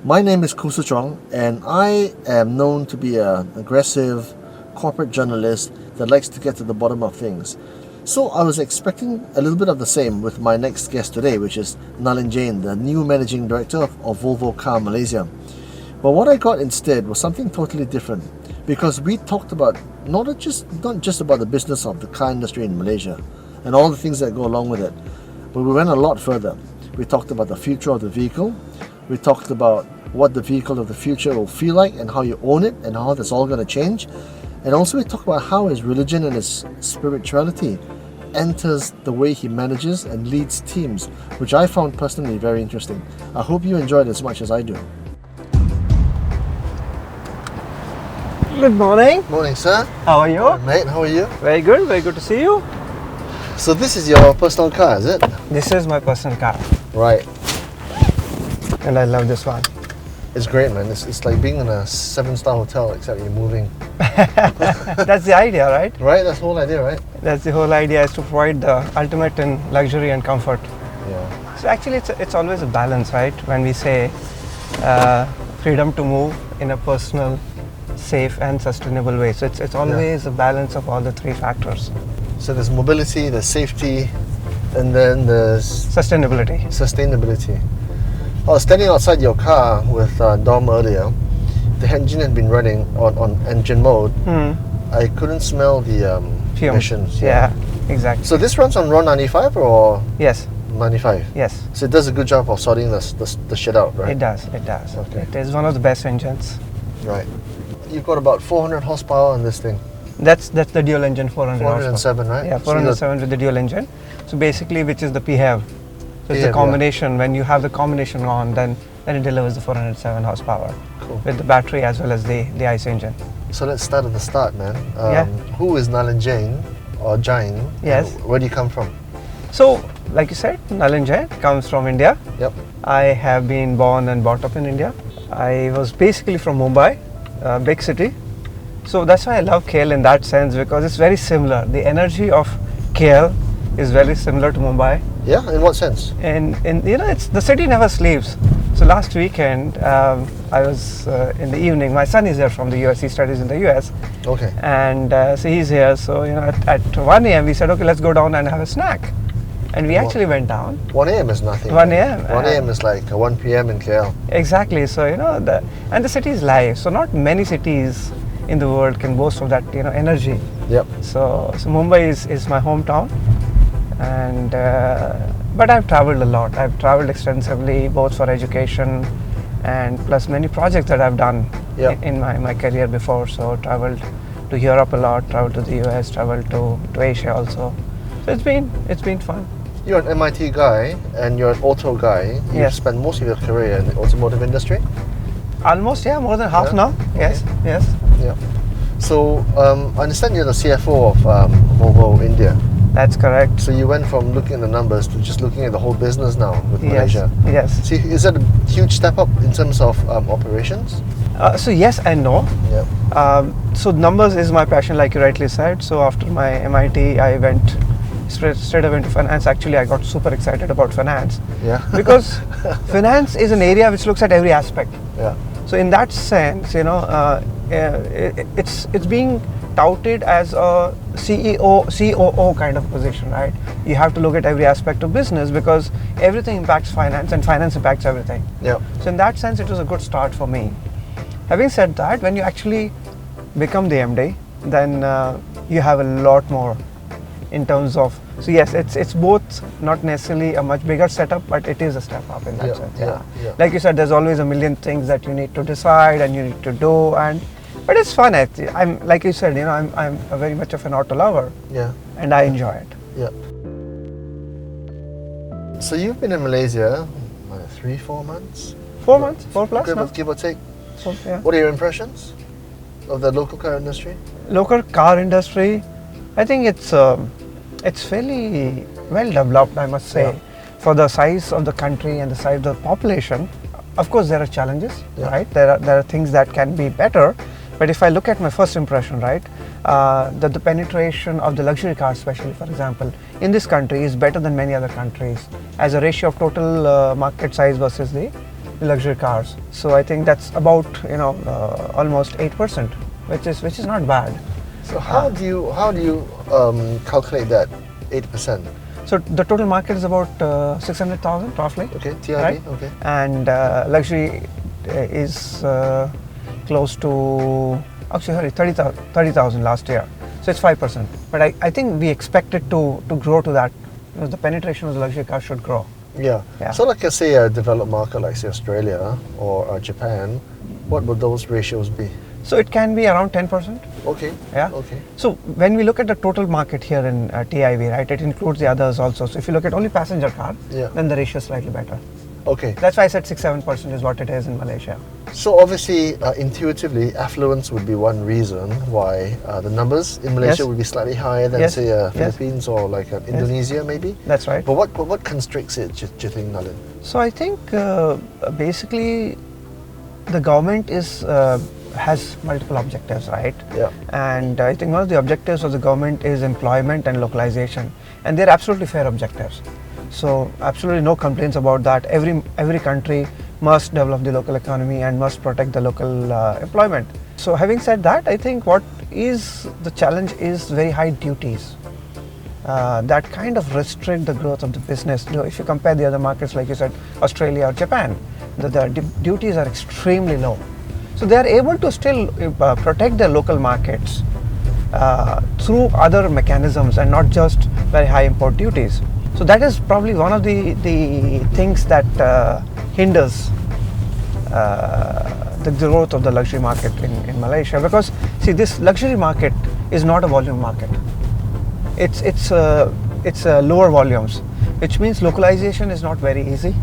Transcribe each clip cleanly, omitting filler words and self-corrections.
My name is Khoo Hsu Chuang, and I am known to be an aggressive corporate journalist that likes to get to the bottom of things. So I was expecting a little bit of the same with my next guest today, which is Nalin Jain, the new managing director of Volvo Cars Malaysia. But what I got instead was something totally different, because we talked about not just about the business of the car industry in Malaysia and all the things that go along with it, but we went a lot further. We talked about the future of the vehicle. We talked about what the vehicle of the future will feel like and how you own it and how that's all going to change. And also we talked about how his religion and his spirituality enters the way he manages and leads teams, which I found personally very interesting. I hope you enjoyed it as much as I do. Good morning. Morning, sir. How are you? Good, mate, how are you? Very good to see you. So this is your personal car, is it? This is my personal car. Right. And I love this one. It's great, man. It's like being in a 7-star hotel, except you're moving. That's the idea, right? Right, that's the whole idea, right? That's the whole idea, is to provide the ultimate in luxury and comfort. Yeah. So actually it's always a balance, right? When we say freedom to move in a personal, safe and sustainable way. So it's always a balance of all the three factors. So there's mobility, there's safety, and then there's Sustainability. I was standing outside your car with Dom earlier. The engine had been running on engine mode. I couldn't smell the emissions. Yeah, exactly. So this runs on RON 95 or Yes. 95? Yes. So it does a good job of sorting the shit out, right? It does. Okay. It is one of the best engines. Right. You've got about 400 horsepower on this thing. That's the dual engine 400 407, horsepower. right? Yeah, 407 with the dual engine. So basically, which is the PHEV. So it's PHEV, a combination. Yeah. When you have the combination on, then it delivers the 407 horsepower. Cool. With the battery as well as the ICE engine. So let's start at the start, man. Yeah. Who is Nalin Jain or Jain? Yes. Where do you come from? So, like you said, Nalin Jain comes from India. Yep. I have been born and brought up in India. I was basically from Mumbai, big city. So that's why I love KL in that sense, because it's very similar. The energy of KL is very similar to Mumbai. Yeah, in what sense? And it's the city never sleeps. So last weekend, I was in the evening. My son is here from the US. He studies in the US. Okay. And so he's here. So at 1 a.m. we said, okay, let's go down and have a snack. And we actually went down. 1 a.m. is nothing. 1 a.m. 1 a.m. is like 1 p.m. in KL. Exactly. So the city is live. So not many cities in the world can boast of that energy. Yep. So Mumbai is my hometown, and but I've traveled a lot. I've traveled extensively, both for education and plus many projects that I've done in my career before. So traveled to Europe a lot, traveled to the US, traveled to Asia also. So it's been fun. You're an MIT guy and you're an auto guy. You've spent most of your career in the automotive industry. Almost, more than half now. Yes. Yeah. So I understand you're the CFO of Volvo India. That's correct. So you went from looking at the numbers to just looking at the whole business now with Malaysia. Yes. So is that a huge step up in terms of operations? So yes and no. Yeah. So numbers is my passion, like you rightly said. So after my MIT, I went straight away into finance. Actually, I got super excited about finance. Yeah. Because finance is an area which looks at every aspect. Yeah. So in that sense, it's being touted as a COO kind of position, right? You have to look at every aspect of business because everything impacts finance and finance impacts everything. Yeah. So in that sense, it was a good start for me. Having said that, when you actually become the MD, then you have a lot more in terms of. So yes, it's both not necessarily a much bigger setup, but it is a step up in that sense. Yeah. Like you said, there's always a million things that you need to decide and you need to do, but it's fun. I'm like you said, I'm a very much of an auto lover. Yeah. And I enjoy it. Yeah. So you've been in Malaysia 3-4 months? 4 months, 4 plus now. Give or take. So, yeah. What are your impressions of the local car industry? Local car industry, I think it's fairly well developed, I must say. Yeah. For the size of the country and the size of the population, of course there are challenges, right? There are things that can be better, but if I look at my first impression, right, the penetration of the luxury cars, especially for example, in this country is better than many other countries as a ratio of total market size versus the the luxury cars. So I think that's about almost 8%, which is not bad. So how do you calculate that 8%? So the total market is about 600,000 roughly. Okay, TIV. Right? Okay. And luxury is close to actually 30,000 last year. So it's 5%. But I think we expect it to grow to that. The penetration of the luxury car should grow. Yeah. So like I say a developed market like say Australia or Japan, what would those ratios be? So it can be around 10%. Okay. Yeah. Okay. So when we look at the total market here in TIV, right, it includes the others also. So if you look at only passenger car, then the ratio is slightly better. Okay. That's why I said 6-7% is what it is in Malaysia. So obviously, intuitively, affluence would be one reason why the numbers in Malaysia would be slightly higher than say Philippines or like Indonesia maybe. That's right. But what constricts it, do you think, Nalin? So I think basically the government has multiple objectives, right? Yeah. And I think one of the objectives of the government is employment and localization, and they're absolutely fair objectives. So absolutely no complaints about that. Every country must develop the local economy and must protect the local employment. So having said that, I think what is the challenge is very high duties that kind of restrict the growth of the business. If you compare the other markets, like you said, Australia or Japan, the duties are extremely low. So they are able to still protect their local markets through other mechanisms and not just very high import duties. So that is probably one of the things that hinders the growth of the luxury market in Malaysia. Because see, this luxury market is not a volume market. It's lower volumes, which means localization is not very easy.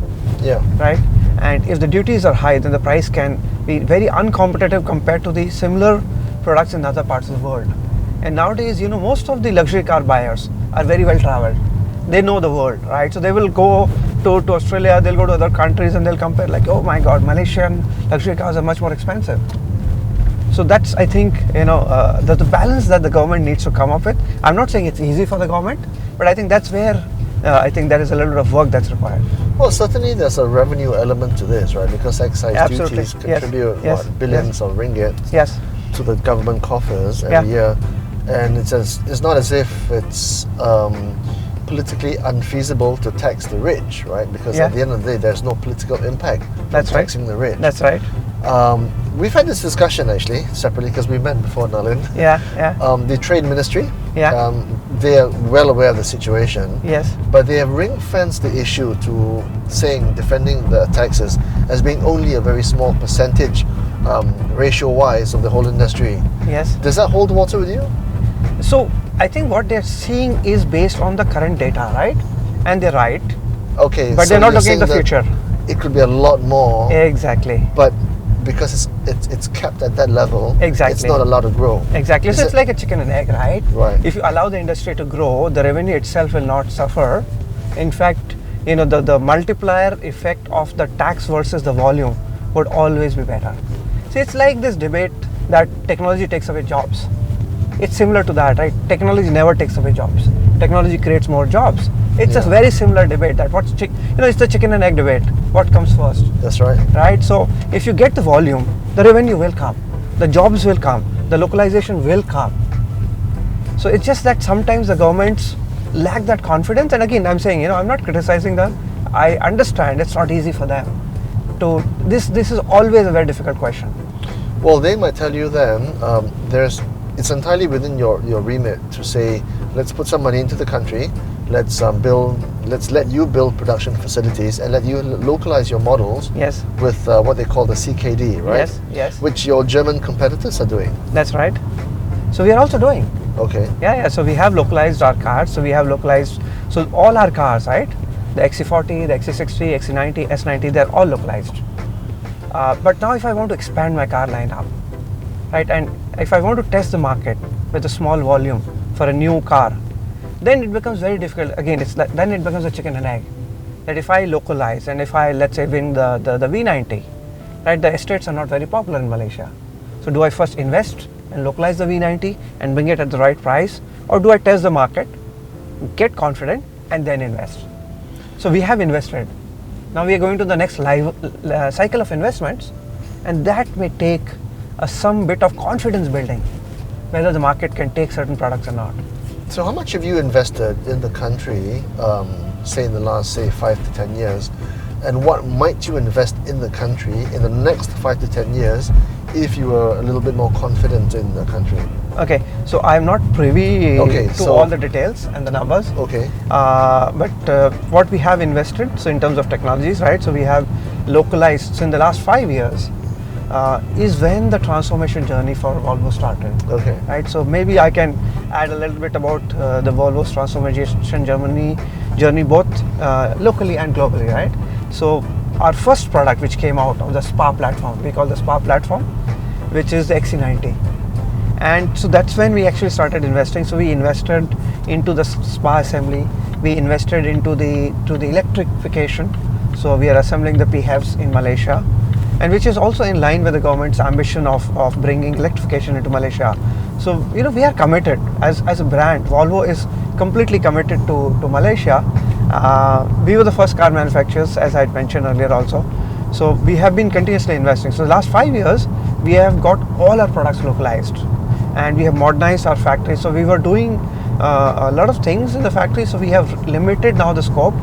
Yeah. Right. And if the duties are high, then the price can be very uncompetitive compared to the similar products in other parts of the world. And nowadays, most of the luxury car buyers are very well traveled. They know the world, right? So they will go to Australia, they'll go to other countries and they'll compare like, oh my God, Malaysian luxury cars are much more expensive. So that's, I think, the balance that the government needs to come up with. I'm not saying it's easy for the government, but I think that's where I think there is a little bit of work that's required. Well, certainly there's a revenue element to this, right? Because excise duties contribute billions of ringgit to the government coffers every year, and it's not as if it's politically unfeasible to tax the rich, right? Because at the end of the day, there's no political impact from taxing the rich. That's right. We've had this discussion actually separately because we met before, Nalin. The Trade Ministry, they are well aware of the situation. Yes. But they have ring-fenced the issue to defending the taxes as being only a very small percentage, ratio-wise, of the whole industry. Yes. Does that hold water with you? So I think what they're seeing is based on the current data, right? And they're right. Okay. But they're not looking at the future. It could be a lot more. Exactly. But because it's kept at that level, exactly, it's not allowed to grow. Exactly. So it's like a chicken and egg, right? Right. If you allow the industry to grow, the revenue itself will not suffer. In fact, the multiplier effect of the tax versus the volume would always be better. See, it's like this debate that technology takes away jobs. It's similar to that, right? Technology never takes away jobs. Technology creates more jobs. It's a very similar debate that it's the chicken and egg debate. What comes first? That's right. Right? So if you get the volume, the revenue will come, the jobs will come, the localization will come. So it's just that sometimes the governments lack that confidence. And again, I'm saying, I'm not criticizing them. I understand it's not easy for them. This is always a very difficult question. Well, they might tell you then it's entirely within your remit to say, let's put some money into the country, let's let you build production facilities and let you localize your models with what they call the CKD, right? Yes. Which your German competitors are doing. That's right. So we are also doing. Okay. Yeah. So we have localized our cars. So all our cars, right? The XC40, the XC60, XC90, S90, they're all localized. But now if I want to expand my car lineup, right, and if I want to test the market with a small volume for a new car, then it becomes very difficult. Again, then it becomes a chicken and egg. That if I localize and if I, let's say, win the V90, right, the estates are not very popular in Malaysia. So do I first invest and localize the V90 and bring it at the right price, or do I test the market, get confident, and then invest? So we have invested Now we are going to the next cycle of investments, and that may take some bit of confidence building, whether the market can take certain products or not. So how much have you invested in the country, say in the last, 5 to 10 years, and what might you invest in the country in the next 5 to 10 years if you were a little bit more confident in the country? Okay, so I'm not privy to all the details and the numbers. Okay. But what we have invested, so in terms of technologies, right? So we have localized. So in the last 5 years, is when the transformation journey for Volvo started. Okay. Right. So maybe I can add a little bit about the Volvo's transformation journey both locally and globally. Right. So our first product which came out of the SPA platform, we call the SPA platform, which is the XC90. And so that's when we actually started investing. So we invested into the SPA assembly. We invested into the electrification. So we are assembling the PHEVs in Malaysia, and which is also in line with the government's ambition of bringing electrification into Malaysia. So we are committed as a brand. Volvo is completely committed to Malaysia. We were the first car manufacturers, as I had mentioned earlier also. So we have been continuously investing. So the last 5 years, we have got all our products localized, and we have modernized our factory. So we were doing a lot of things in the factory. So we have limited now the scope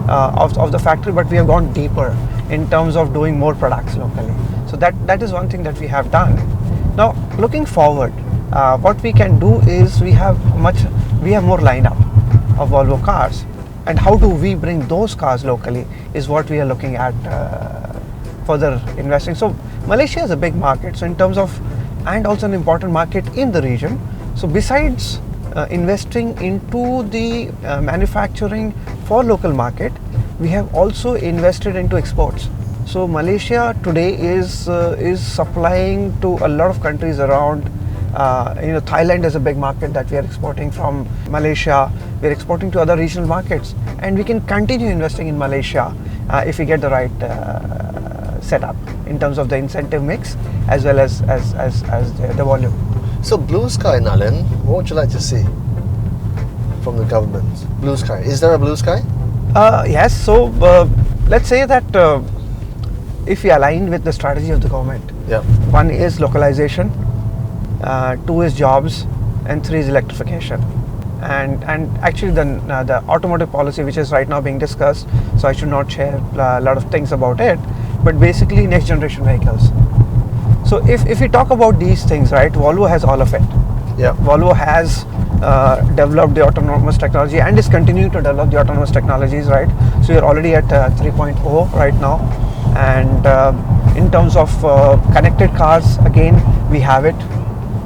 of the factory, but we have gone deeper in terms of doing more products locally. So that is one thing that we have done. Now looking forward, what we can do is we have more lineup of Volvo cars, and how do we bring those cars locally is what we are looking at further investing. So Malaysia is a big market, so in terms of, and also an important market in the region. So besides investing into the manufacturing for local market, we have also invested into exports. So Malaysia today is supplying to a lot of countries around. Thailand is a big market that we are exporting from Malaysia. We are exporting to other regional markets, and we can continue investing in Malaysia if we get the right setup in terms of the incentive mix as well as the volume. So blue sky, Nalin, what would you like to see from the government? Blue sky. Is there a blue sky? Yes. So let's say that if we align with the strategy of the government, one is localization, 2 is jobs, and 3 is electrification. And actually the automotive policy, which is right now being discussed, so I should not share a lot of things about it, but basically next generation vehicles. So if we talk about these things, right, Volvo has all of it. Yeah. Volvo has developed the autonomous technology and is continuing to develop the autonomous technologies, right? So we are already at 3.0 right now, and in terms of connected cars, again we have it.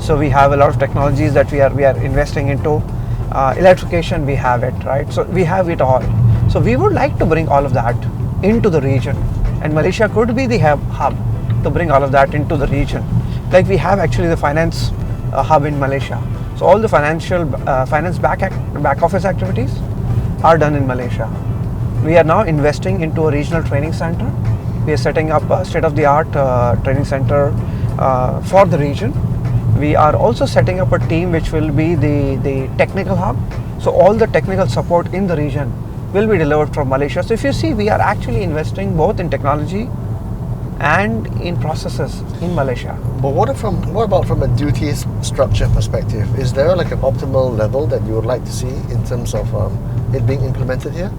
So we have a lot of technologies that we are investing into. Electrification, we have it, right? So we have it all. So we would like to bring all of that into the region, and Malaysia could be the hub to bring all of that into the region. Like we have actually the finance hub in Malaysia. So all the finance back office activities are done in Malaysia. We are now investing into a regional training center. We are setting up a state-of-the-art training center for the region. We are also setting up a team which will be the technical hub. So all the technical support in the region will be delivered from Malaysia. So if you see, we are actually investing both in technology and in processes in Malaysia. But what about from a duty structure perspective? Is there like an optimal level that you would like to see in terms of it being implemented here?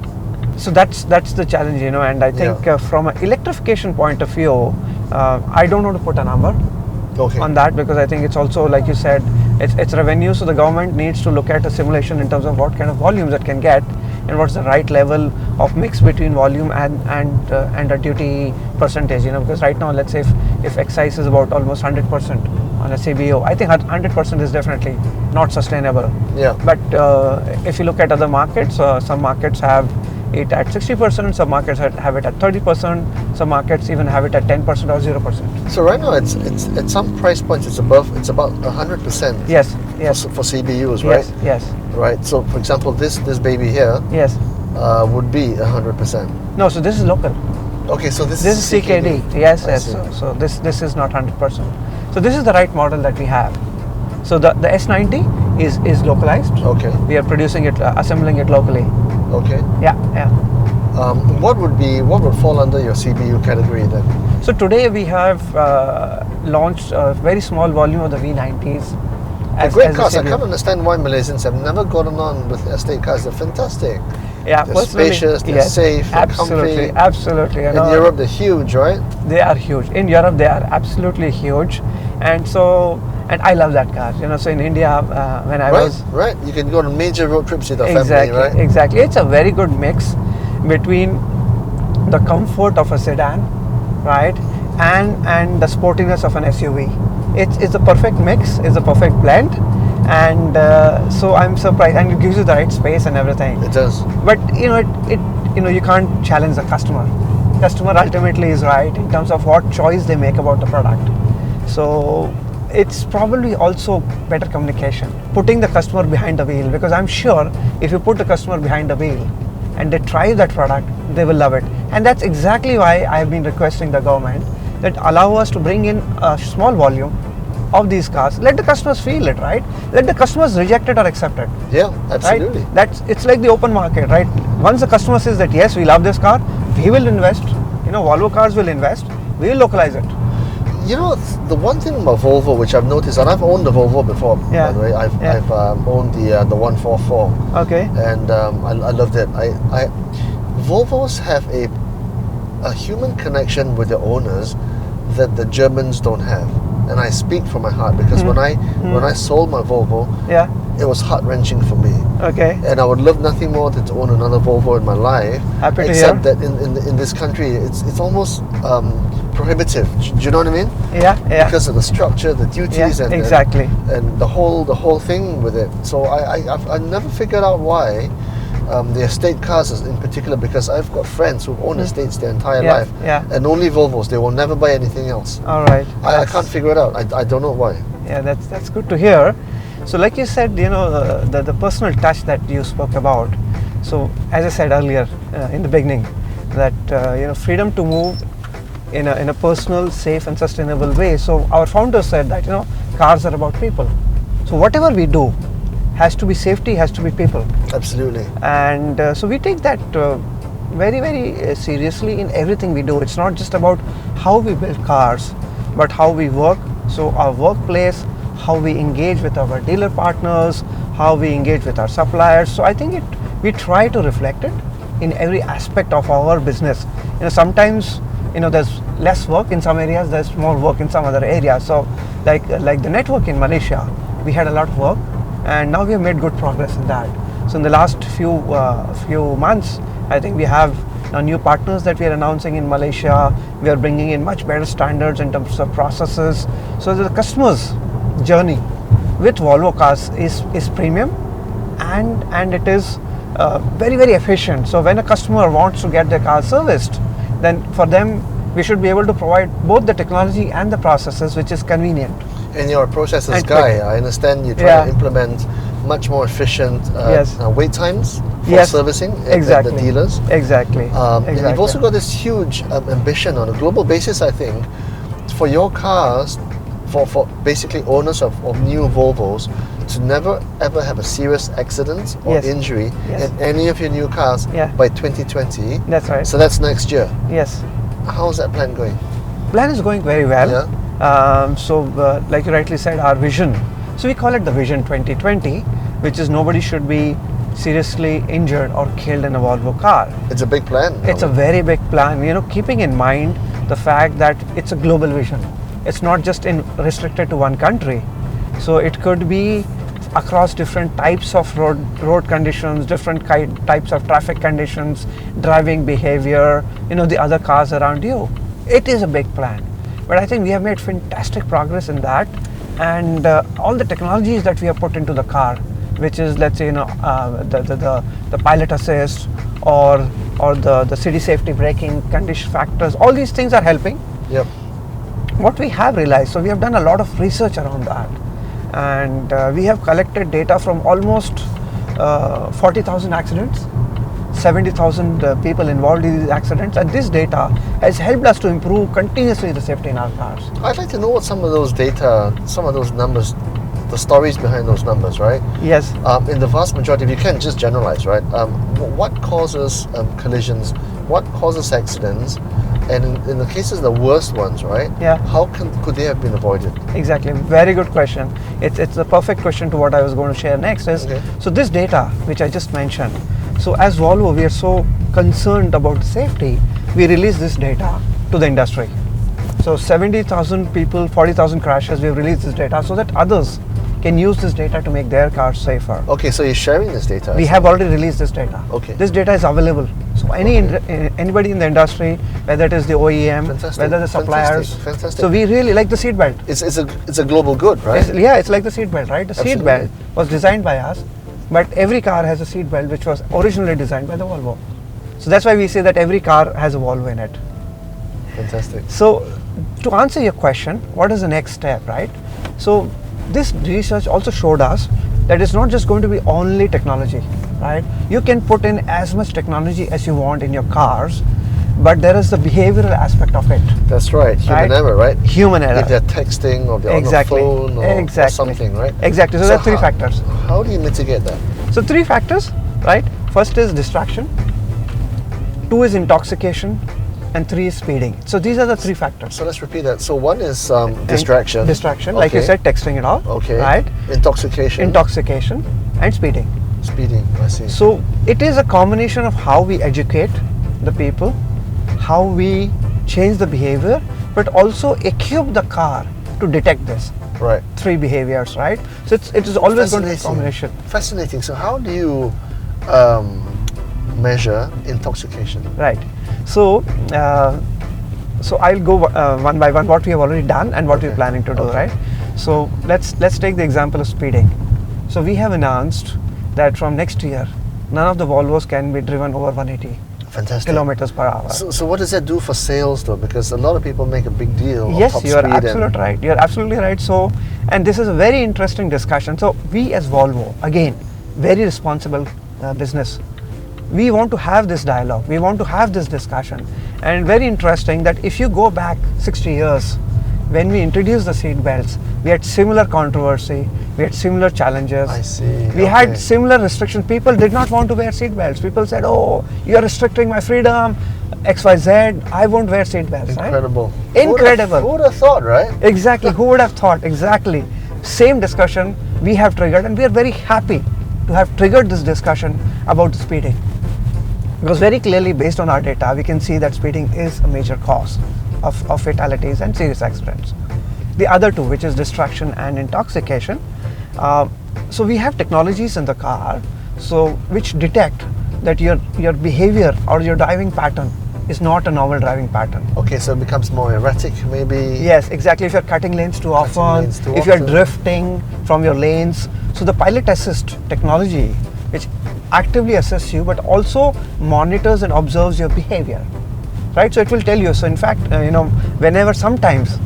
So that's the challenge, and I think from an electrification point of view, I don't want to put a number on that, because I think it's also, like you said, it's revenue. So the government needs to look at a simulation in terms of what kind of volumes it can get, and what's the right level of mix between volume and a duty percentage. Because right now, let's say if excise is about almost 100% on a CBO, I think 100% is definitely not sustainable. Yeah. But if you look at other markets, some markets have it at 60%, some markets have it at 30%, some markets even have it at 10% or 0%. So right now it's at some price points it's about 100%. Yes. For CBUs, right? Yes. Right. So for example, this baby here, yes, would be 100%. No, so this is local. Okay, so this is CKD. Yes. So this is not 100%. So this is the right model that we have. So the S90 is localized. Okay. We are producing it, assembling it locally. Okay. Yeah. What would fall under your CBU category then? So today we have launched a very small volume of the V90s. They're great cars. I can't understand why Malaysians have never gotten on with estate cars. They're fantastic. Yeah, they're spacious, they're safe, they're comfy. Absolutely. In Europe, they're huge, right? They are huge. In Europe, they are absolutely huge, and I love that car. So in India, when I was right, you can go on major road trips with the family, right? Exactly. It's a very good mix between the comfort of a sedan, right, and the sportiness of an SUV. It's a perfect mix. It's a perfect blend, and so I'm surprised. And it gives you the right space and everything. It does. But you can't challenge the customer. Customer ultimately is right in terms of what choice they make about the product. So it's probably also better communication, putting the customer behind the wheel, because I'm sure if you put the customer behind the wheel and they try that product, they will love it. And that's exactly why I've been requesting the government that allow us to bring in a small volume of these cars. Let the customers feel it, right? Let the customers reject it or accept it. Yeah, absolutely. Right? It's like the open market, right? Once the customer says that yes, we love this car, we will invest. Volvo Cars will invest. We will localize it. The one thing about Volvo which I've noticed, and I've owned the Volvo before, by the way. I've owned the 144. Okay. And I loved it. Volvos have a human connection with their owners that the Germans don't have. And I speak from my heart, because when I sold my Volvo, it was heart-wrenching for me. Okay. And I would love nothing more than to own another Volvo in my life. Happy to except hear. that in this country, it's almost prohibitive. Do you know what I mean? Yeah. Because of the structure, the duties, and the whole thing with it. So I've never figured out why. The estate cars in particular, because I've got friends who own estates their entire life, and only Volvos. They will never buy anything else. All right. I can't figure it out. I don't know why. Yeah, that's good to hear. So like you said, the personal touch that you spoke about. So as I said earlier in the beginning, that freedom to move in a personal, safe and sustainable way. So our founder said that cars are about people. So whatever we do has to be safety, has to be people. Absolutely. And so we take that very, very seriously in everything we do. It's not just about how we build cars, but how we work. So our workplace, how we engage with our dealer partners, how we engage with our suppliers. So I think we try to reflect it in every aspect of our business. Sometimes there's less work in some areas, there's more work in some other areas. So like the network in Malaysia, we had a lot of work, and now we have made good progress in that. So in the last few months, I think we have new partners that we are announcing in Malaysia. We are bringing in much better standards in terms of processes, so that the customer's journey with Volvo Cars is premium, and it is very, very efficient. So when a customer wants to get their car serviced, then for them we should be able to provide both the technology and the processes, which is convenient. And you're a processes guy. I understand you try to implement much more efficient wait times for servicing at the dealers. Exactly. And you've also got this huge ambition on a global basis, I think, for your cars, for basically owners of new Volvos, to never ever have a serious accident or injury in any of your new cars by 2020. That's right. So that's next year. Yes. How's that plan going? Plan is going very well. Yeah. So like you rightly said, our vision, so we call it the Vision 2020, which is nobody should be seriously injured or killed in a Volvo car. It's a big plan. It's a very big plan, keeping in mind the fact that it's a global vision. It's not just restricted to one country. So it could be across different types of road conditions, different types of traffic conditions, driving behavior, the other cars around you. It is a big plan. But I think we have made fantastic progress in that, and all the technologies that we have put into the car, which is, let's say, the pilot assist or the city safety braking condition factors, all these things are helping. Yep. What we have realized, so we have done a lot of research around that, and we have collected data from almost 40,000 accidents, 70,000 people involved in these accidents, and this data has helped us to improve continuously the safety in our cars. I'd like to know what some of those data, some of those numbers the stories behind those numbers, right? Yes. In the vast majority, if you can just generalize, right? What causes collisions? What causes accidents? And in the cases, the worst ones, right? Yeah. How could they have been avoided? Exactly. Very good question. It's a perfect question to what I was going to share next. So this data, which I just mentioned. So as Volvo, we are so concerned about safety. We release this data to the industry. So 70,000 people, 40,000 crashes. We have released this data so that others can use this data to make their cars safer. Okay, so you're sharing this data. We have already released this data. Okay. This data is available. So anybody in the industry, whether it is the OEM, Fantastic. whether the suppliers. Fantastic. So we really like the seat belt. It's a global good, right? It's like the seat belt, right? The seat Absolutely. belt was designed by us, but every car has a seat belt which was originally designed by the Volvo. So that's why we say that every car has a Volvo in it. Fantastic. So to answer your question, what is the next step, right? So this research also showed us that it's not just going to be only technology, right? You can put in as much technology as you want in your cars, but there is the behavioral aspect of it. That's right. Human error, right? Human error. If they're texting or they're Exactly. on the phone or something, right? Exactly. So there are three factors. How do you mitigate that? So 3 factors, right? First is distraction, 2 is intoxication, and 3 is speeding. So these are the 3 factors. So let's repeat that. So one is distraction. Distraction, like you said, texting it all. Okay. Right? Intoxication. Intoxication and speeding. Speeding, I see. So it is a combination of how we educate the people, how we change the behavior, but also equip the car to detect this. Right. 3 behaviors, right? So it is always going to be a combination. Fascinating. So how do you measure intoxication? Right. So I'll go one by one what we have already done and what we're planning to do, right? So let's take the example of speeding. So we have announced that from next year, none of the Volvos can be driven over 180 Fantastic. kilometers per hour. So what does that do for sales though? Because a lot of people make a big deal Yes, of top you are speed absolutely right. You are absolutely right. So, and this is a very interesting discussion. So we as Volvo, again, very responsible business. We want to have this dialogue. We want to have this discussion. And very interesting that if you go back 60 years, when we introduced the seat belts, we had similar controversy, we had similar challenges. I see. We had similar restrictions. People did not want to wear seat belts. People said, "Oh, you are restricting my freedom, XYZ, I won't wear seat belts." Incredible. Right? Incredible. Who would have thought, right? Exactly. Who would have thought? Exactly. Same discussion we have triggered, and we are very happy to have triggered this discussion about speeding. Because very clearly, based on our data, we can see that speeding is a major cause of fatalities and serious accidents. The other two, which is distraction and intoxication, so we have technologies in the car, so which detect that your behavior or your driving pattern is not a normal driving pattern. Okay, so it becomes more erratic, maybe. Yes, exactly. If you're cutting lanes too often, if you're drifting from your lanes, so the pilot assist technology, which actively assists you, but also monitors and observes your behavior. Right, so it will tell you. So in fact, whenever sometimes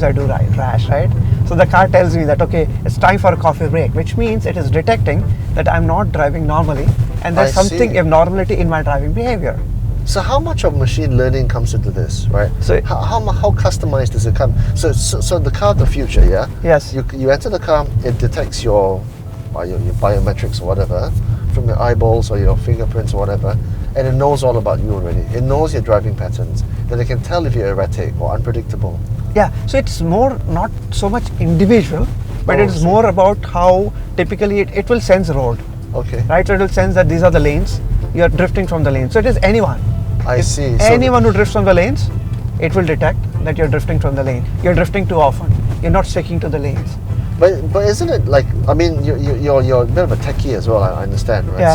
I do rash, right? So the car tells me that okay, it's time for a coffee break, which means it is detecting that I'm not driving normally, and there's something abnormality in my driving behavior. So how much of machine learning comes into this, right? So how customized does it come? So the car of the future, yeah. Yes. You enter the car, it detects your biometrics or whatever from your eyeballs or your fingerprints or whatever. And it knows all about you already. It knows your driving patterns. Then it can tell if you're erratic or unpredictable. Yeah, so it's more not so much individual, but it is more about how typically it will sense road. Okay. Right, so it will sense that these are the lanes, you are drifting from the lanes. So it is anyone. I see. Anyone who drifts from the lanes, it will detect that you're drifting from the lane. You're drifting too often. You're not sticking to the lanes. But isn't it like, I mean, you're a bit of a techie as well, I understand, right? Yeah.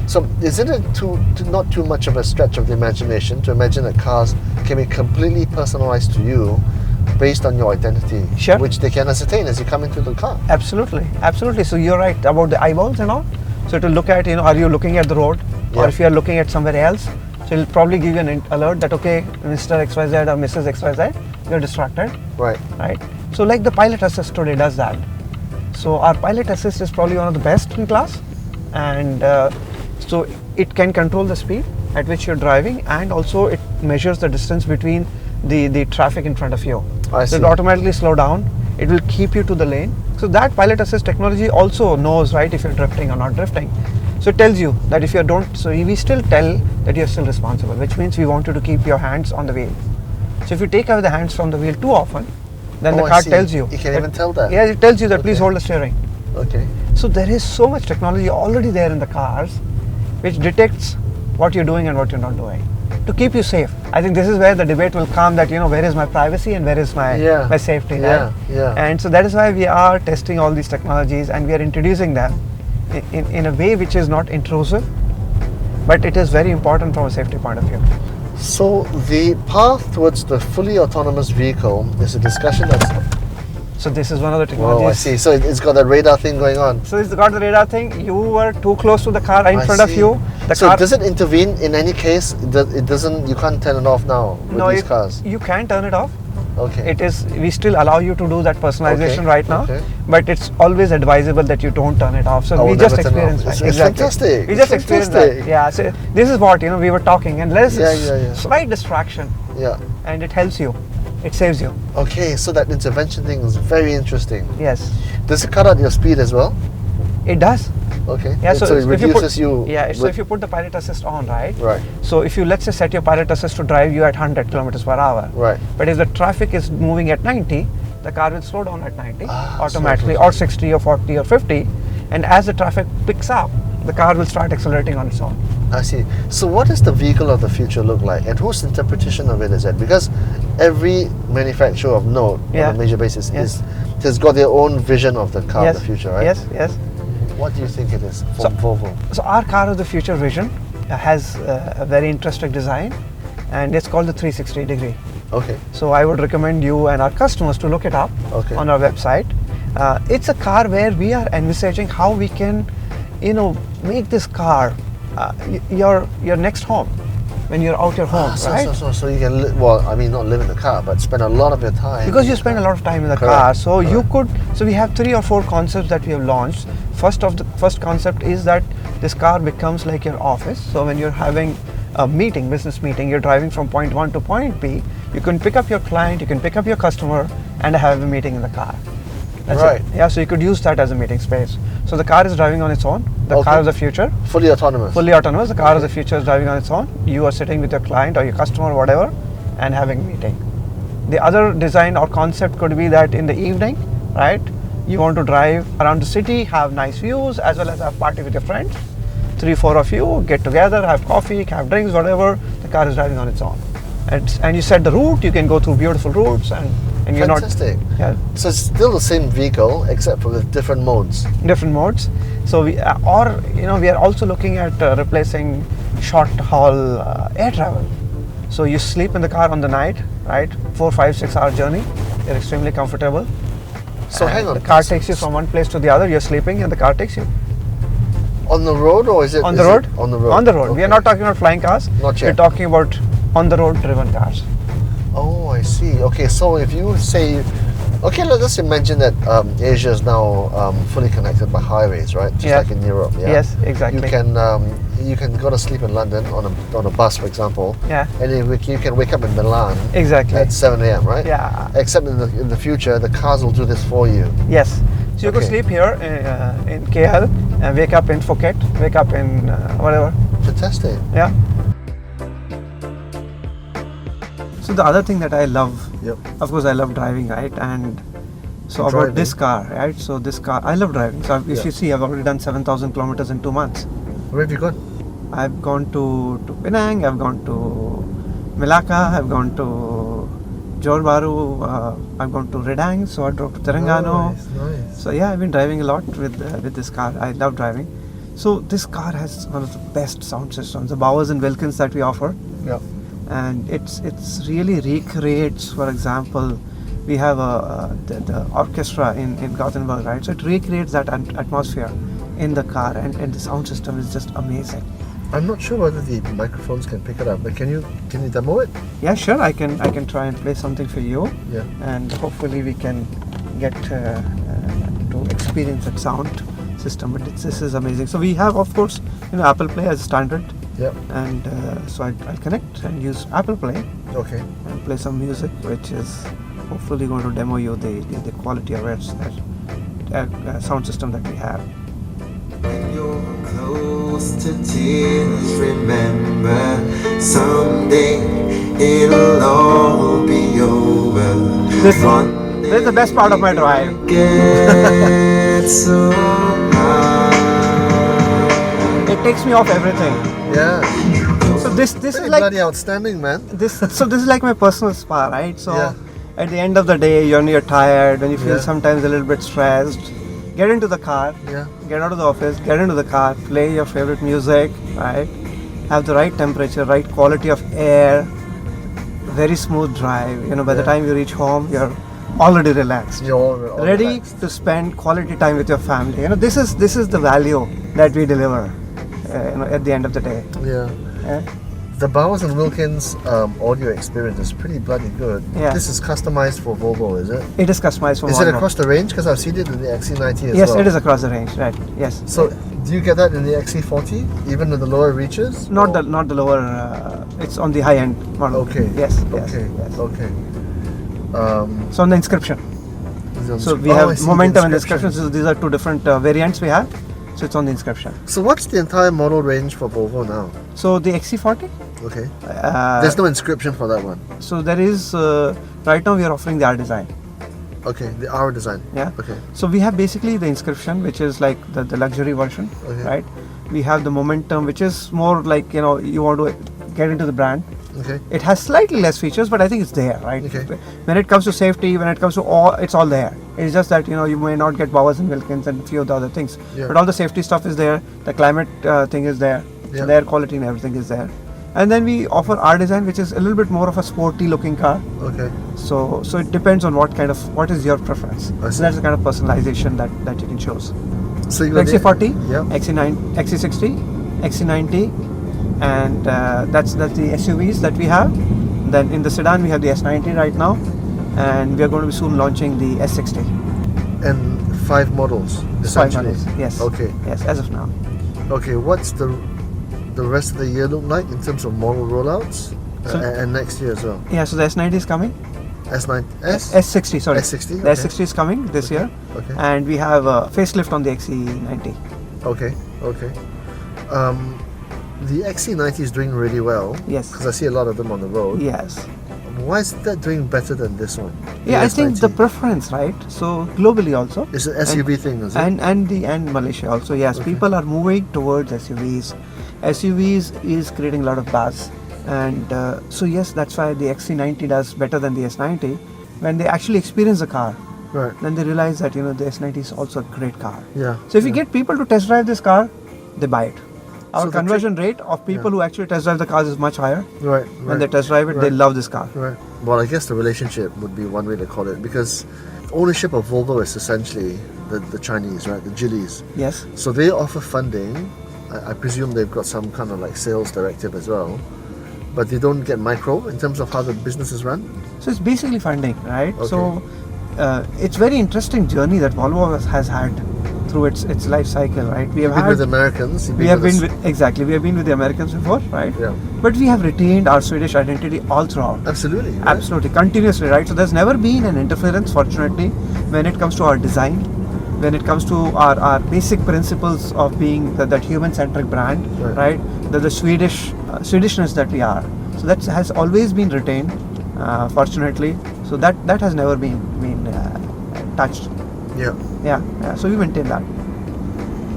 So isn't it not too much of a stretch of the imagination to imagine that cars can be completely personalized to you based on your identity, sure, which they can ascertain as you come into the car? Absolutely, absolutely. So you're right about the eyeballs and all. So it will look at, are you looking at the road, or if you are looking at somewhere else, so it'll probably give you an alert that okay, Mr. XYZ or Mrs. XYZ, you're distracted. Right. Right. So like the pilot assist today does that. So our pilot assist is probably one of the best in class, and so it can control the speed at which you're driving, and also it measures the distance between the traffic in front of you. I see. So it automatically slow down. it will keep you to the lane. So that pilot assist technology also knows, right, if you're drifting or not drifting. So it tells you that if you don't, so we still tell that you're still responsible, which means we want you to keep your hands on the wheel. So if you take away the hands from the wheel too often, then the car tells you. You can even tell that? Yeah, it tells you that please hold the steering. Okay. So there is so much technology already there in the cars which detects what you're doing and what you're not doing to keep you safe. I think this is where the debate will come that, where is my privacy and where is my safety? Yeah, yeah. And so that is why we are testing all these technologies and we are introducing them in a way which is not intrusive, but it is very important from a safety point of view. So the path towards the fully autonomous vehicle is a discussion that's... So this is one of the technologies. Oh, I see. So it's got that radar thing going on. So it's got the radar thing. You were too close to the car in front of you. So does it intervene in any case? It doesn't. You can't turn it off now with these cars. You can turn it off. Okay. It is. We still allow you to do that personalization right now. Okay. But it's always advisable that you don't turn it off. So we just experience that. It's fantastic. We just experience that. Yeah. So this is what we were talking, and let's slight distraction. Yeah. And it helps you. It saves you. Okay, so that intervention thing is very interesting. Yes. Does it cut out your speed as well? It does. Okay. Yeah, so it reduces you. Yeah, so if you put the pilot assist on, right? Right. So if you, let's say, set your pilot assist to drive you at 100 kilometers per hour. Right. But if the traffic is moving at 90, the car will slow down at 90 automatically, so or 60 or 40 or 50. And as the traffic picks up, the car will start accelerating on its own. I see. So what does the vehicle of the future look like, and whose interpretation of it is it? Because every manufacturer of note on a major basis has got their own vision of the car of the future, right? Yes, yes. What do you think it is from Volvo? So our car of the future vision has a very interesting design, and it's called the 360 degree. Okay. So I would recommend you and our customers to look it up on our website. It's a car where we are envisaging how we can, make this car your next home when you're out your home, right? So you can not live in the car, but spend a lot of your time. Because you spend a lot of time in the car, so you could. So we have 3 or 4 concepts that we have launched. First concept is that this car becomes like your office. So when you're having a business meeting, you're driving from point 1 to point B, you can pick up your client, you can pick up your customer, and have a meeting in the car. That's right. It. Yeah, so you could use that as a meeting space. So the car is driving on its own. The car of the future. Fully autonomous. Fully autonomous. The car of the future is driving on its own. You are sitting with your client or your customer or whatever and having a meeting. The other design or concept could be that in the evening, right, you want to drive around the city, have nice views, as well as have party with your friends. 3, 4 of you get together, have coffee, have drinks, whatever. The car is driving on its own. And you set the route, you can go through beautiful routes and you're fantastic. So it's still the same vehicle except for with different modes. Different modes. So we are also looking at replacing short haul air travel. So you sleep in the car on the night, right? 4, 5, 6 hour journey. You're extremely comfortable. So hang on. The car takes you from one place to the other. You're sleeping and the car takes you. On the road, or is it on the road? On the road. On the road. Okay. We are not talking about flying cars. Not yet. We're talking about on the road driven cars. Oh, I see. Okay, so if you say, let's imagine that Asia is now fully connected by highways, right? Just like in Europe. Yeah? Yes, exactly. You can go to sleep in London on a bus, for example. Yeah. And you can wake up in Milan. Exactly. At 7 a.m. Right? Yeah. Except in the future, the cars will do this for you. Yes. So you could sleep here in KL and wake up in Phuket, wake up in whatever. Fantastic. Yeah. So the other thing that I love, of course I love driving, right? And so about this car, right? So this car, I love driving. So if you see, I've already done 7,000 kilometers in 2 months. Where have you gone? I've gone to Penang, I've gone to Melaka, I've gone to Johor Bahru, I've gone to Redang, so I drove to Terengganu. Nice. So yeah, I've been driving a lot with this car. I love driving. So this car has one of the best sound systems, the Bowers and Wilkins that we offer. Yeah. And it's really recreates, for example, we have the orchestra in Gothenburg, right? So it recreates that atmosphere in the car, and the sound system is just amazing. I'm not sure whether the microphones can pick it up, but can you demo it? Yeah, sure. I can try and play something for you. Yeah. And hopefully we can get to experience that sound system. But this is amazing. So we have, of course, Apple Play as standard. Yeah. And so I'll connect and use Apple Play. Okay. And play some music, which is hopefully going to demo you the quality of it, sound system that we have. When you're close to tears, remember someday it'll all be over. This is the best part of my drive. Get so high. It takes me off everything. Yeah. So this Pretty is like bloody outstanding, man. this is like my personal spa, right? So Yeah. at the end of the day, when you're tired, when you feel Yeah. sometimes a little bit stressed, get into the car, Yeah. get out of the office, get into the car, play your favorite music, right? Have the right temperature, right quality of air, very smooth drive. By the Yeah. time you reach home, you're already relaxed, You're all ready relaxed. to spend quality time with your family. This is the value that we deliver. At the end of the day. Yeah. Yeah. The Bowers and Wilkins audio experience is pretty bloody good. Yeah. This is customized for Volvo, is it? It is customized for Is it Volvo. across the range? Because I've seen it in the XC90 as Yes, well. it is across the range, right? Yes. So, do you get that in the XC40, even with the lower reaches? Not Or- the lower. It's on the high end model. Okay. Yes. Okay. Yes. Okay. So on the inscription. So we I have see, momentum and inscription. So these are two different variants we have. So it's on the inscription. So what's the entire model range for Volvo now? So the XC40. Okay. Uh, There's no inscription for that one. So there is right now we are offering the R design. Okay, the R design. Yeah. Okay. So we have basically the inscription, which is like the luxury version, Okay. right? We have the momentum, which is more like you want to get into the brand. Okay. It has slightly less features, but I think it's there, right? Okay. When it comes to safety, when it comes to all, it's all there. It's just that you may not get Bowers and Wilkins and a few of the other things, Yeah. but all the safety stuff is there. The climate thing is there. Yeah. So the air quality and everything is there. And then we offer R design, which is a little bit more of a sporty looking car. Okay. So it depends on what is your preference. I see. So that's the kind of personalization that you can choose. So you got the- XC40, Yeah. XC9, XC60, XC90, and that's the SUVs that we have. Then in the sedan we have the S90 right now, and we are going to be soon launching the S60. And 5 models. Five Essentially. models, yes. Okay. Yes, as of now. Okay. What's the rest of the year look like in terms of model rollouts? So- And next year as well. Yeah, so the S90 is coming. S9, S60, sorry. S60, The okay. S60 is coming this year, Okay. and we have a facelift on the XC90. Okay. Okay. The XC90 is doing really well. Yes. Because I see a lot of them on the road. Yes. Why is that doing better than this one? Yeah, I The think the S90? preference, right? So globally also. It's an SUV thing, is it? And Malaysia also. Yes, Okay. people are moving towards SUVs. SUVs is creating a lot of buzz, and so yes, that's why the XC90 does better than the S90. When they actually experience the car, Right. then they realize that the S90 is also a great car. Yeah. So if you yeah. get people to test drive this car, they buy it. Our So the conversion rate of people Yeah. who actually test drive the cars is much higher. Right. When they test drive it, they right. love this car. Right. Well, I guess the relationship would be one way to call it, because ownership of Volvo is essentially the Chinese, right? The Geelys. Yes. So they offer funding. I presume they've got some kind of like sales directive as well, but they don't get micro in terms of how the business is run. So it's basically funding, right? Okay. So it's very interesting journey that Volvo has had through its life cycle, right? We have You've been with had, Americans. you've we have with been us. with, exactly, we have been with the Americans before, right? Yeah. But we have retained our Swedish identity all throughout. Absolutely. Right? Absolutely, continuously, right? So there's never been an interference, fortunately, when it comes to our design, when it comes to our basic principles of being that human-centric brand, Right. right? The Swedishness that we are. So that has always been retained, fortunately. So that has never been touched. Yeah. Yeah. So we maintain that.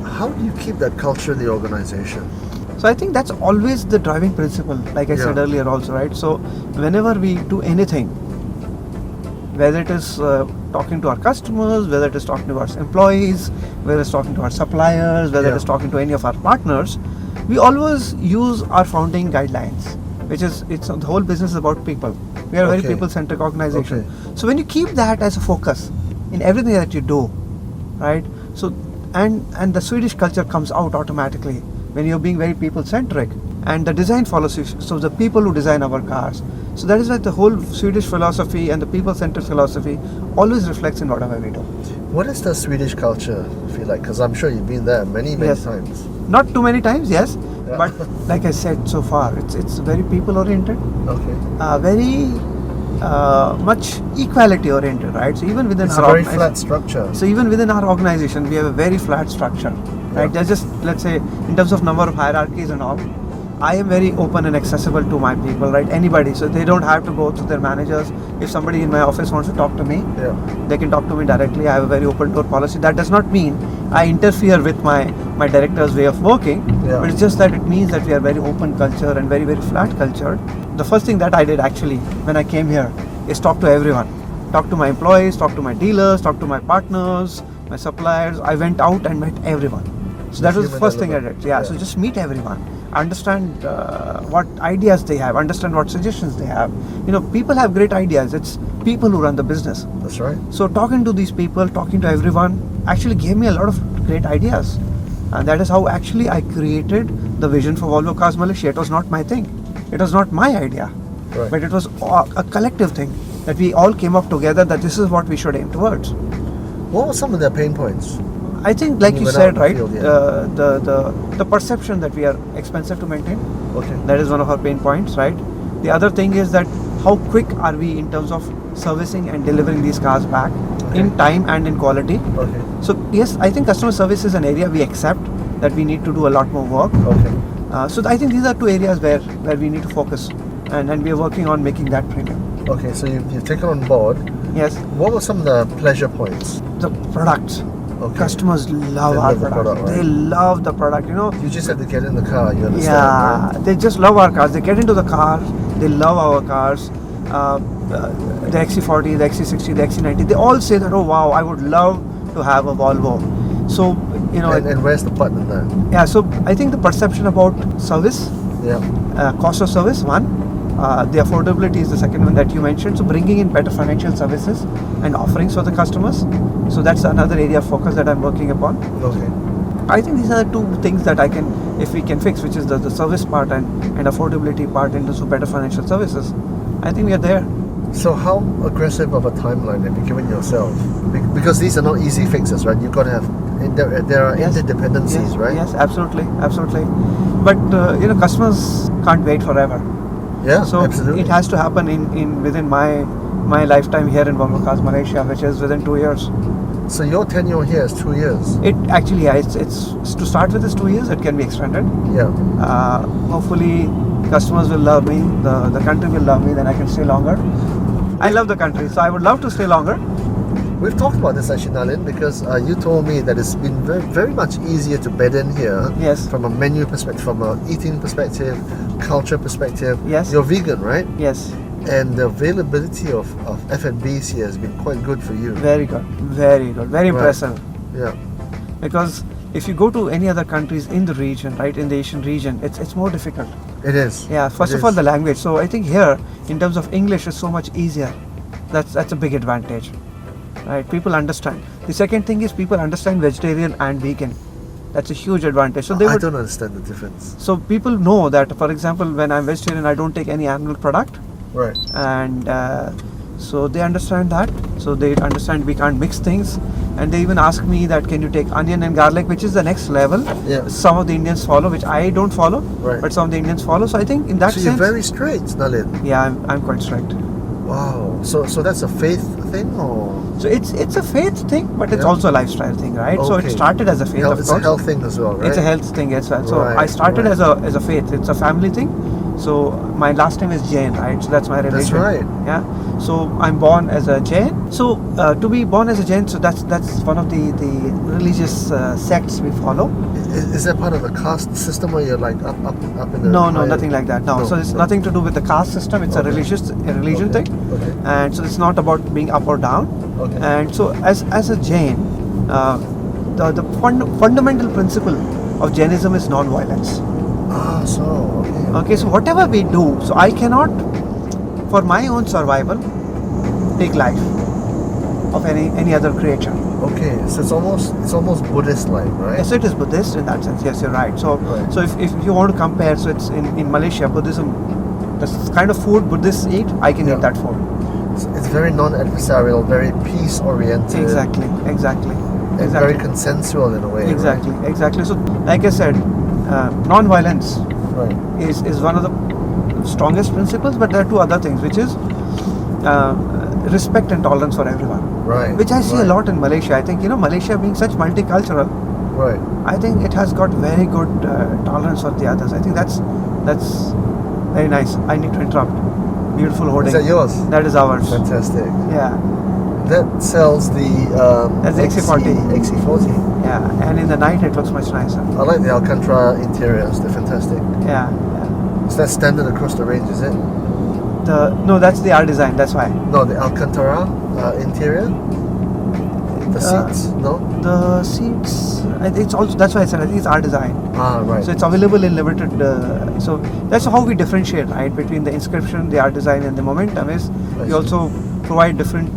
How do you keep that culture in the organization? So I think that's always the driving principle, like I said Yeah. earlier also, right? So whenever we do anything, whether it is talking to our customers, whether it is talking to our employees, whether it's talking to our suppliers, whether Yeah. it is talking to any of our partners, we always use our founding guidelines, which is the whole business is about people. We are a very Okay. people-centric organization. Okay. So when you keep that as a focus in everything that you do, right? So and the Swedish culture comes out automatically when you're being very people-centric, and the design follows you. So the people who design our cars. So that is why the whole Swedish philosophy and the people-centric philosophy always reflects in whatever we do. What does the Swedish culture feel like? Because I'm sure you've been there many Yes. times. Not too many times, yes, Yeah. but like I said so far, it's very people-oriented. Okay. Very much equality oriented, right? So even within It's a our very flat structure. So even within our organization, we have a very flat structure, right? There's just, let's say, in terms of number of hierarchies and all, I am very open and accessible to my people, right? Anybody, so they don't have to go through their managers. If somebody in my office wants to talk to me, they can talk to me directly. I have a very open door policy. That does not mean I interfere with my director's way of working, but it's just that it means that we are very open culture and very, very flat culture. The first thing that I did actually when I came here is talk to everyone. Talk to my employees, talk to my dealers, talk to my partners, my suppliers. I went out and met everyone. So that was the first thing I did. So just meet everyone. Understand what ideas they have, understand what suggestions they have. You know, people have great ideas. It's people who run the business. That's right. So talking to these people, talking to everyone actually gave me a lot of great ideas. And that is how actually I created the vision for Volvo Cars Malaysia. It was not my thing. It was not my idea. Right. But it was a collective thing that we all came up together that this is what we should aim towards. What were some of their pain points? I think, like you went said, out in right, the field, the perception that we are expensive to maintain. Okay. That is one of our pain points, right? The other thing is that how quick are we in terms of servicing and delivering these cars back in time and in quality. Okay. So yes, I think customer service is an area we accept that we need to do a lot more work. Okay. So I think these are two areas where we need to focus, and we are working on making that premium. Okay, so you've taken on board. Yes. What were some of the pleasure points? The products. Okay. Customers love They our love the product. product, right? They love the product, you know. You just have to get in the car, you understand? Yeah, Right? they just love our cars. They get into the car, they love our cars. The XC40, the XC60, the XC90, they all say that, oh wow, I would love to have a Volvo. So, you know. And where's the button there? Yeah, so I think the perception about service, Yeah. cost of service, one. The affordability is the second one that you mentioned. So bringing in better financial services and offerings for the customers. So that's another area of focus that I'm working upon. Okay. I think these are the two things that I can, if we can fix, which is the service part and affordability part into so better financial services. I think we are there. So how aggressive of a timeline have you given yourself? Because these are not easy fixes, right? You've got to have, there are interdependencies, yes, right? Yes, absolutely. But you know, customers can't wait forever. Yeah, So absolutely. it has to happen in within my lifetime here in Volvo Cars Malaysia, which is within 2 years. So your tenure here is 2 years. It actually, yeah, it's to start with is 2 years. It can be extended. Yeah. Hopefully, customers will love me. The country will love me. Then I can stay longer. I love the country, so I would love to stay longer. We've talked about this actually, Nalin, because you told me that it's been very, very much easier to bed in here. Yes. From a menu perspective, from a eating perspective, culture perspective. Yes. You're vegan, right? Yes. And the availability of F&Bs here has been quite good for you. Very good. Very good. Very Right. impressive. Yeah. Because if you go to any other countries in the region, right, in the Asian region, it's more difficult. It is. Yeah, first It of all, is. the language. So I think here, in terms of English, is so much easier. That's a big advantage, right? People understand. The second thing is people understand vegetarian and vegan. That's a huge advantage. So they I would. don't understand the difference. So people know that, for example, when I'm vegetarian, I don't take any animal product, Right. and so they understand that. So they understand we can't mix things, and they even ask me that can you take onion and garlic, which is the next level. Yeah. Some of the Indians follow, which I don't follow, Right. but some of the Indians follow. So I think in that So sense, you're very straight, Nalin. yeah, I'm quite strict. Wow. So that's a faith thing, or So it's a faith thing, but it's Yeah. also a lifestyle thing, right? So it Okay. started as a faith, of it's course. a health thing as well, right? It's a health thing as well. So Right, I started right. as a faith. It's a family thing. So my last name is Jain, right? So that's my religion. right. Yeah. So I'm born as a Jain. So to be born as a Jain, so that's one of the religious sects we follow. Is that part of the caste system where you're like up in the No, higher- nothing like that. No. So it's nothing to do with the caste system. It's Okay. a religion Okay. thing. Okay. And so it's not about being up or down. Okay. And so as a Jain, the fundamental principle of Jainism is non-violence. So okay. Okay, so whatever we do, so I cannot, for my own survival, take life of any other creature. Okay, so it's almost Buddhist like, right? Yes, so it is Buddhist in that sense. Yes, you're right. So Right. so if you want to compare, so it's in Malaysia, Buddhism, the kind of food Buddhists eat, I can Yeah. eat that food. It's very non-adversarial, very peace-oriented, Exactly. and very consensual in a way. Exactly. So, like I said, non-violence Right. is one of the strongest principles, but there are two other things, which is respect and tolerance for everyone. Right. Which I see a right, lot in Malaysia. I think, Malaysia being such multicultural, Right. I think it has got very good tolerance for the others. I think that's very nice. I need to interrupt. Beautiful hoarding. Is that yours? That is ours. Fantastic. Yeah, That sells the That's the XC40. XC40. yeah. And in the night it looks much nicer. I like the Alcantara interiors. They're fantastic. Yeah. Is that standard across the range? Is it? No, that's the R design. That's why. No, the Alcantara interior. The seats. No. The seats. It's also, that's why I said I think it's R design. Ah, right. So it's available in limited. So that's how we differentiate, right, between the inscription, the art design, and the momentum. Is I we see. also provide different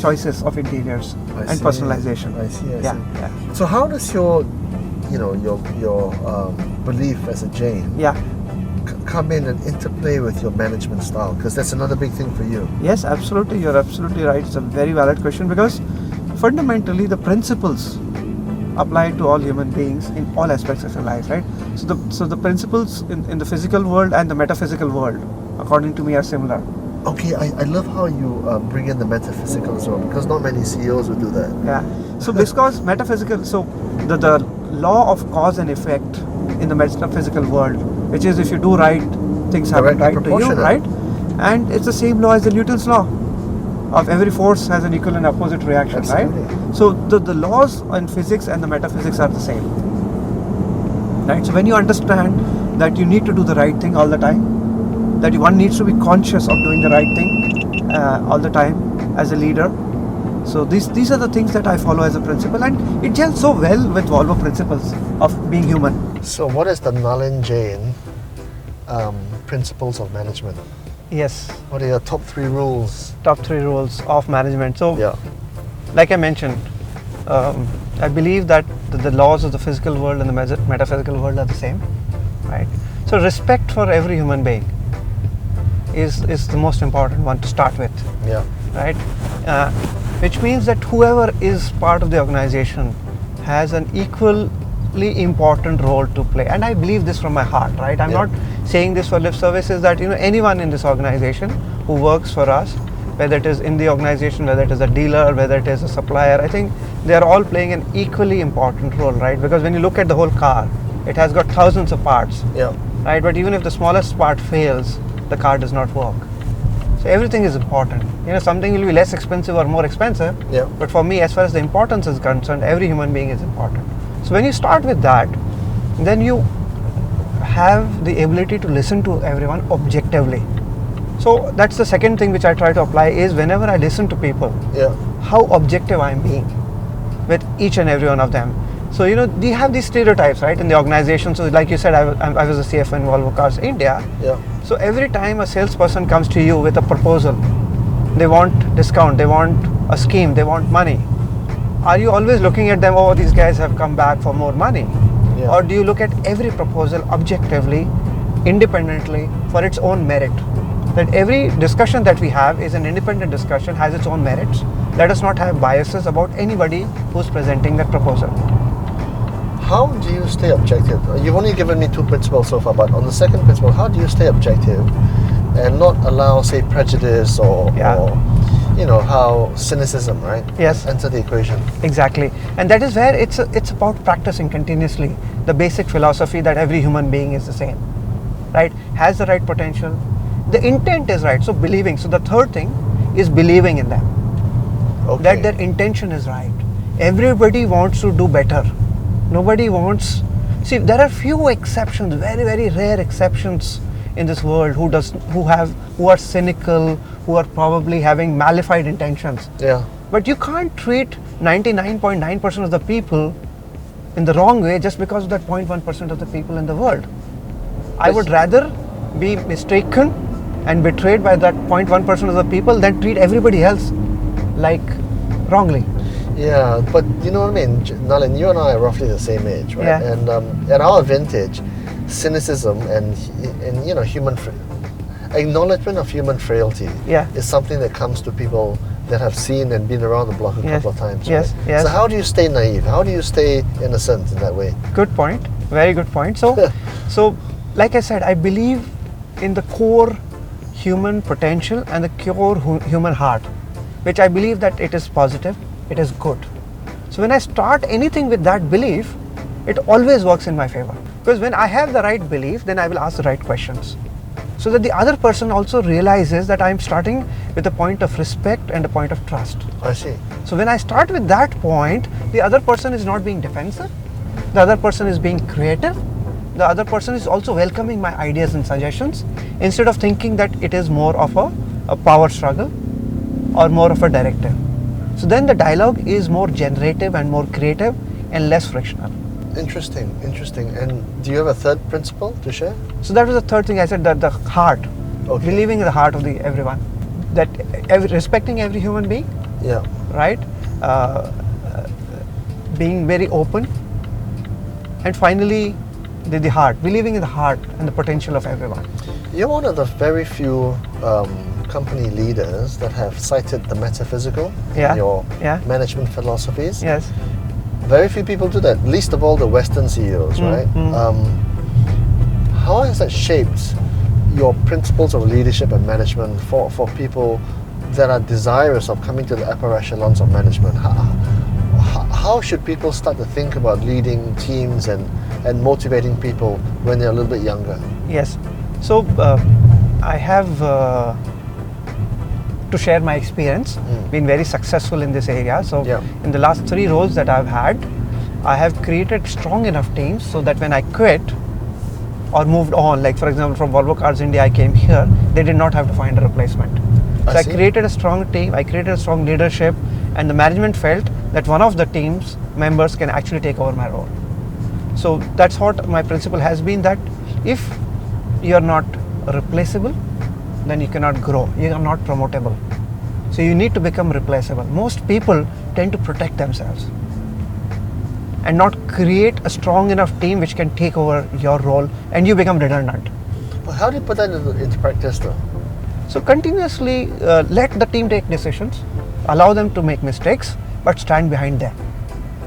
choices of interiors I and see. personalization. I see. I Yeah, see. yeah, So how does your belief as a Jain yeah. come in and interplay with your management style? Because that's another big thing for you. Yes, absolutely. You're absolutely right. It's a very valid question because fundamentally the principles apply to all human beings in all aspects of your life, right? So the principles in the physical world and the metaphysical world, according to me, are similar. Okay, I love how you bring in the metaphysical as well, because not many CEOs would do that. Yeah. So because metaphysical, so the law of cause and effect in the metaphysical world, which is if you do right, things happen Directly right to you, proportional. right? And it's the same law as the Newton's law of every force has an equal and opposite reaction, Absolutely. right? So the laws in physics and the metaphysics are the same, right? So when you understand that you need to do the right thing all the time, that one needs to be conscious of doing the right thing all the time as a leader. So these are the things that I follow as a principle, and it gels so well with Volvo principles of being human. So what is the Nalin Jain principles of management? Yes, What are your top 3 rules? top 3 rules of management. So Yeah. like I mentioned, I believe that the laws of the physical world and the metaphysical world are the same, right? So respect for every human being is the most important one to start with, Yeah. right? Which means that whoever is part of the organization has an equally important role to play, and I believe this from my heart, right? I'm Yeah. not saying this for lip service. Is that anyone in this organization who works for us, whether it is in the organization, whether it is a dealer, whether it is a supplier, I think they are all playing an equally important role, right? Because when you look at the whole car, it has got thousands of parts, Yeah. right? But even if the smallest part fails, the car does not work. So everything is important. Something will be less expensive or more expensive, Yeah. but for me, as far as the importance is concerned, every human being is important. So when you start with that, then you have the ability to listen to everyone objectively. So that's the second thing which I try to apply is whenever I listen to people, Yeah. how objective I am being with each and every one of them. So we have these stereotypes, right, in the organization. So like you said, I was a CFO in Volvo Cars India. Yeah. So every time a salesperson comes to you with a proposal, they want discount, they want a scheme, they want money. Are you always looking at them, oh, these guys have come back for more money? Yeah. Or do you look at every proposal objectively, independently, for its own merit? That every discussion that we have is an independent discussion, has its own merits. Let us not have biases about anybody who's presenting that proposal. How do you stay objective? You've only given me 2 principles so far, but on the second principle, how do you stay objective and not allow, say, prejudice or how cynicism, right? Yes. Enter the equation. Exactly, and that is where it's about practicing continuously the basic philosophy that every human being is the same, right? Has the right potential, the intent is right. So believing. So the third thing is believing in them, Okay. that their intention is right. Everybody wants to do better. Nobody wants. See, there are few exceptions, very very rare exceptions in this world who are cynical, who are probably having malified intentions. Yeah. But you can't treat 99.9% of the people in the wrong way just because of that 0.1% of the people in the world. I would rather be mistaken and betrayed by that 0.1% of the people than treat everybody else like wrongly. Yeah, but you know what I mean, Nalin, you and I are roughly the same age, right? Yeah. And at our vintage, cynicism and acknowledgement of human frailty Yeah. is something that comes to people that have seen and been around the block a Yes. couple of times. Yes, Right? yes. So how do you stay naive? How do you stay innocent in that way? Good point. Very good point. So like I said, I believe in the core human potential and the pure human heart, which I believe that it is positive, it is good. So when I start anything with that belief, it always works in my favor. Because when I have the right belief, then I will ask the right questions. So that the other person also realizes that I am starting with a point of respect and a point of trust. I see. So when I start with that point, the other person is not being defensive, the other person is being creative, the other person is also welcoming my ideas and suggestions instead of thinking that it is more of a power struggle or more of a directive. So then the dialogue is more generative and more creative and less frictional. Interesting. And do you have a third principle to share? So that was the third thing I said, that the heart, Okay. believing in the heart of everyone, that respecting every human being, Yeah. right? Being very open, and finally the heart, believing in the heart and the potential of everyone. You're one of the very few company leaders that have cited the metaphysical Yeah. in your Yeah. management philosophies. Yes. Very few people do that, least of all the Western CEOs, right? How has that shaped your principles of leadership and management for people that are desirous of coming to the upper echelons of management? How should people start to think about leading teams and motivating people when they're a little bit younger? Yes. So I have to share my experience, been very successful in this area. So Yeah. in the last 3 roles that I've had, I have created strong enough teams so that when I quit or moved on, like for example from Volvo Cars India I came here, they did not have to find a replacement. So I see. created a strong team, I created a strong leadership, and the management felt that one of the team's members can actually take over my role. So that's what my principle has been, that if you are not replaceable, then you cannot grow, you are not promotable. So you need to become replaceable. Most people tend to protect themselves and not create a strong enough team which can take over your role, and you become redundant. Well, how do you put that into practice though? So continuously let the team take decisions, allow them to make mistakes, but stand behind them.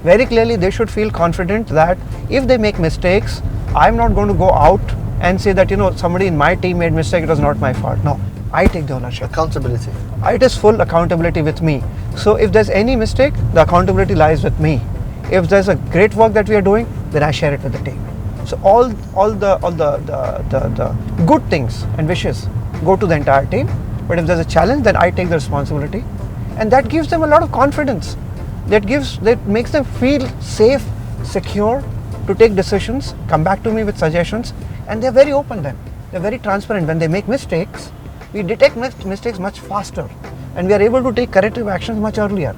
Very clearly they should feel confident that if they make mistakes, I'm not going to go out and say that, somebody in my team made mistake, it was not my fault. No, I take the ownership. Accountability. It is full accountability with me. So if there's any mistake, the accountability lies with me. If there's a great work that we are doing, then I share it with the team. So all the good things and wishes go to the entire team. But if there's a challenge, then I take the responsibility, and that gives them a lot of confidence. That makes them feel safe, secure to take decisions, come back to me with suggestions, and they're very open then. They're very transparent. When they make mistakes, we detect mistakes much faster, and we are able to take corrective actions much earlier.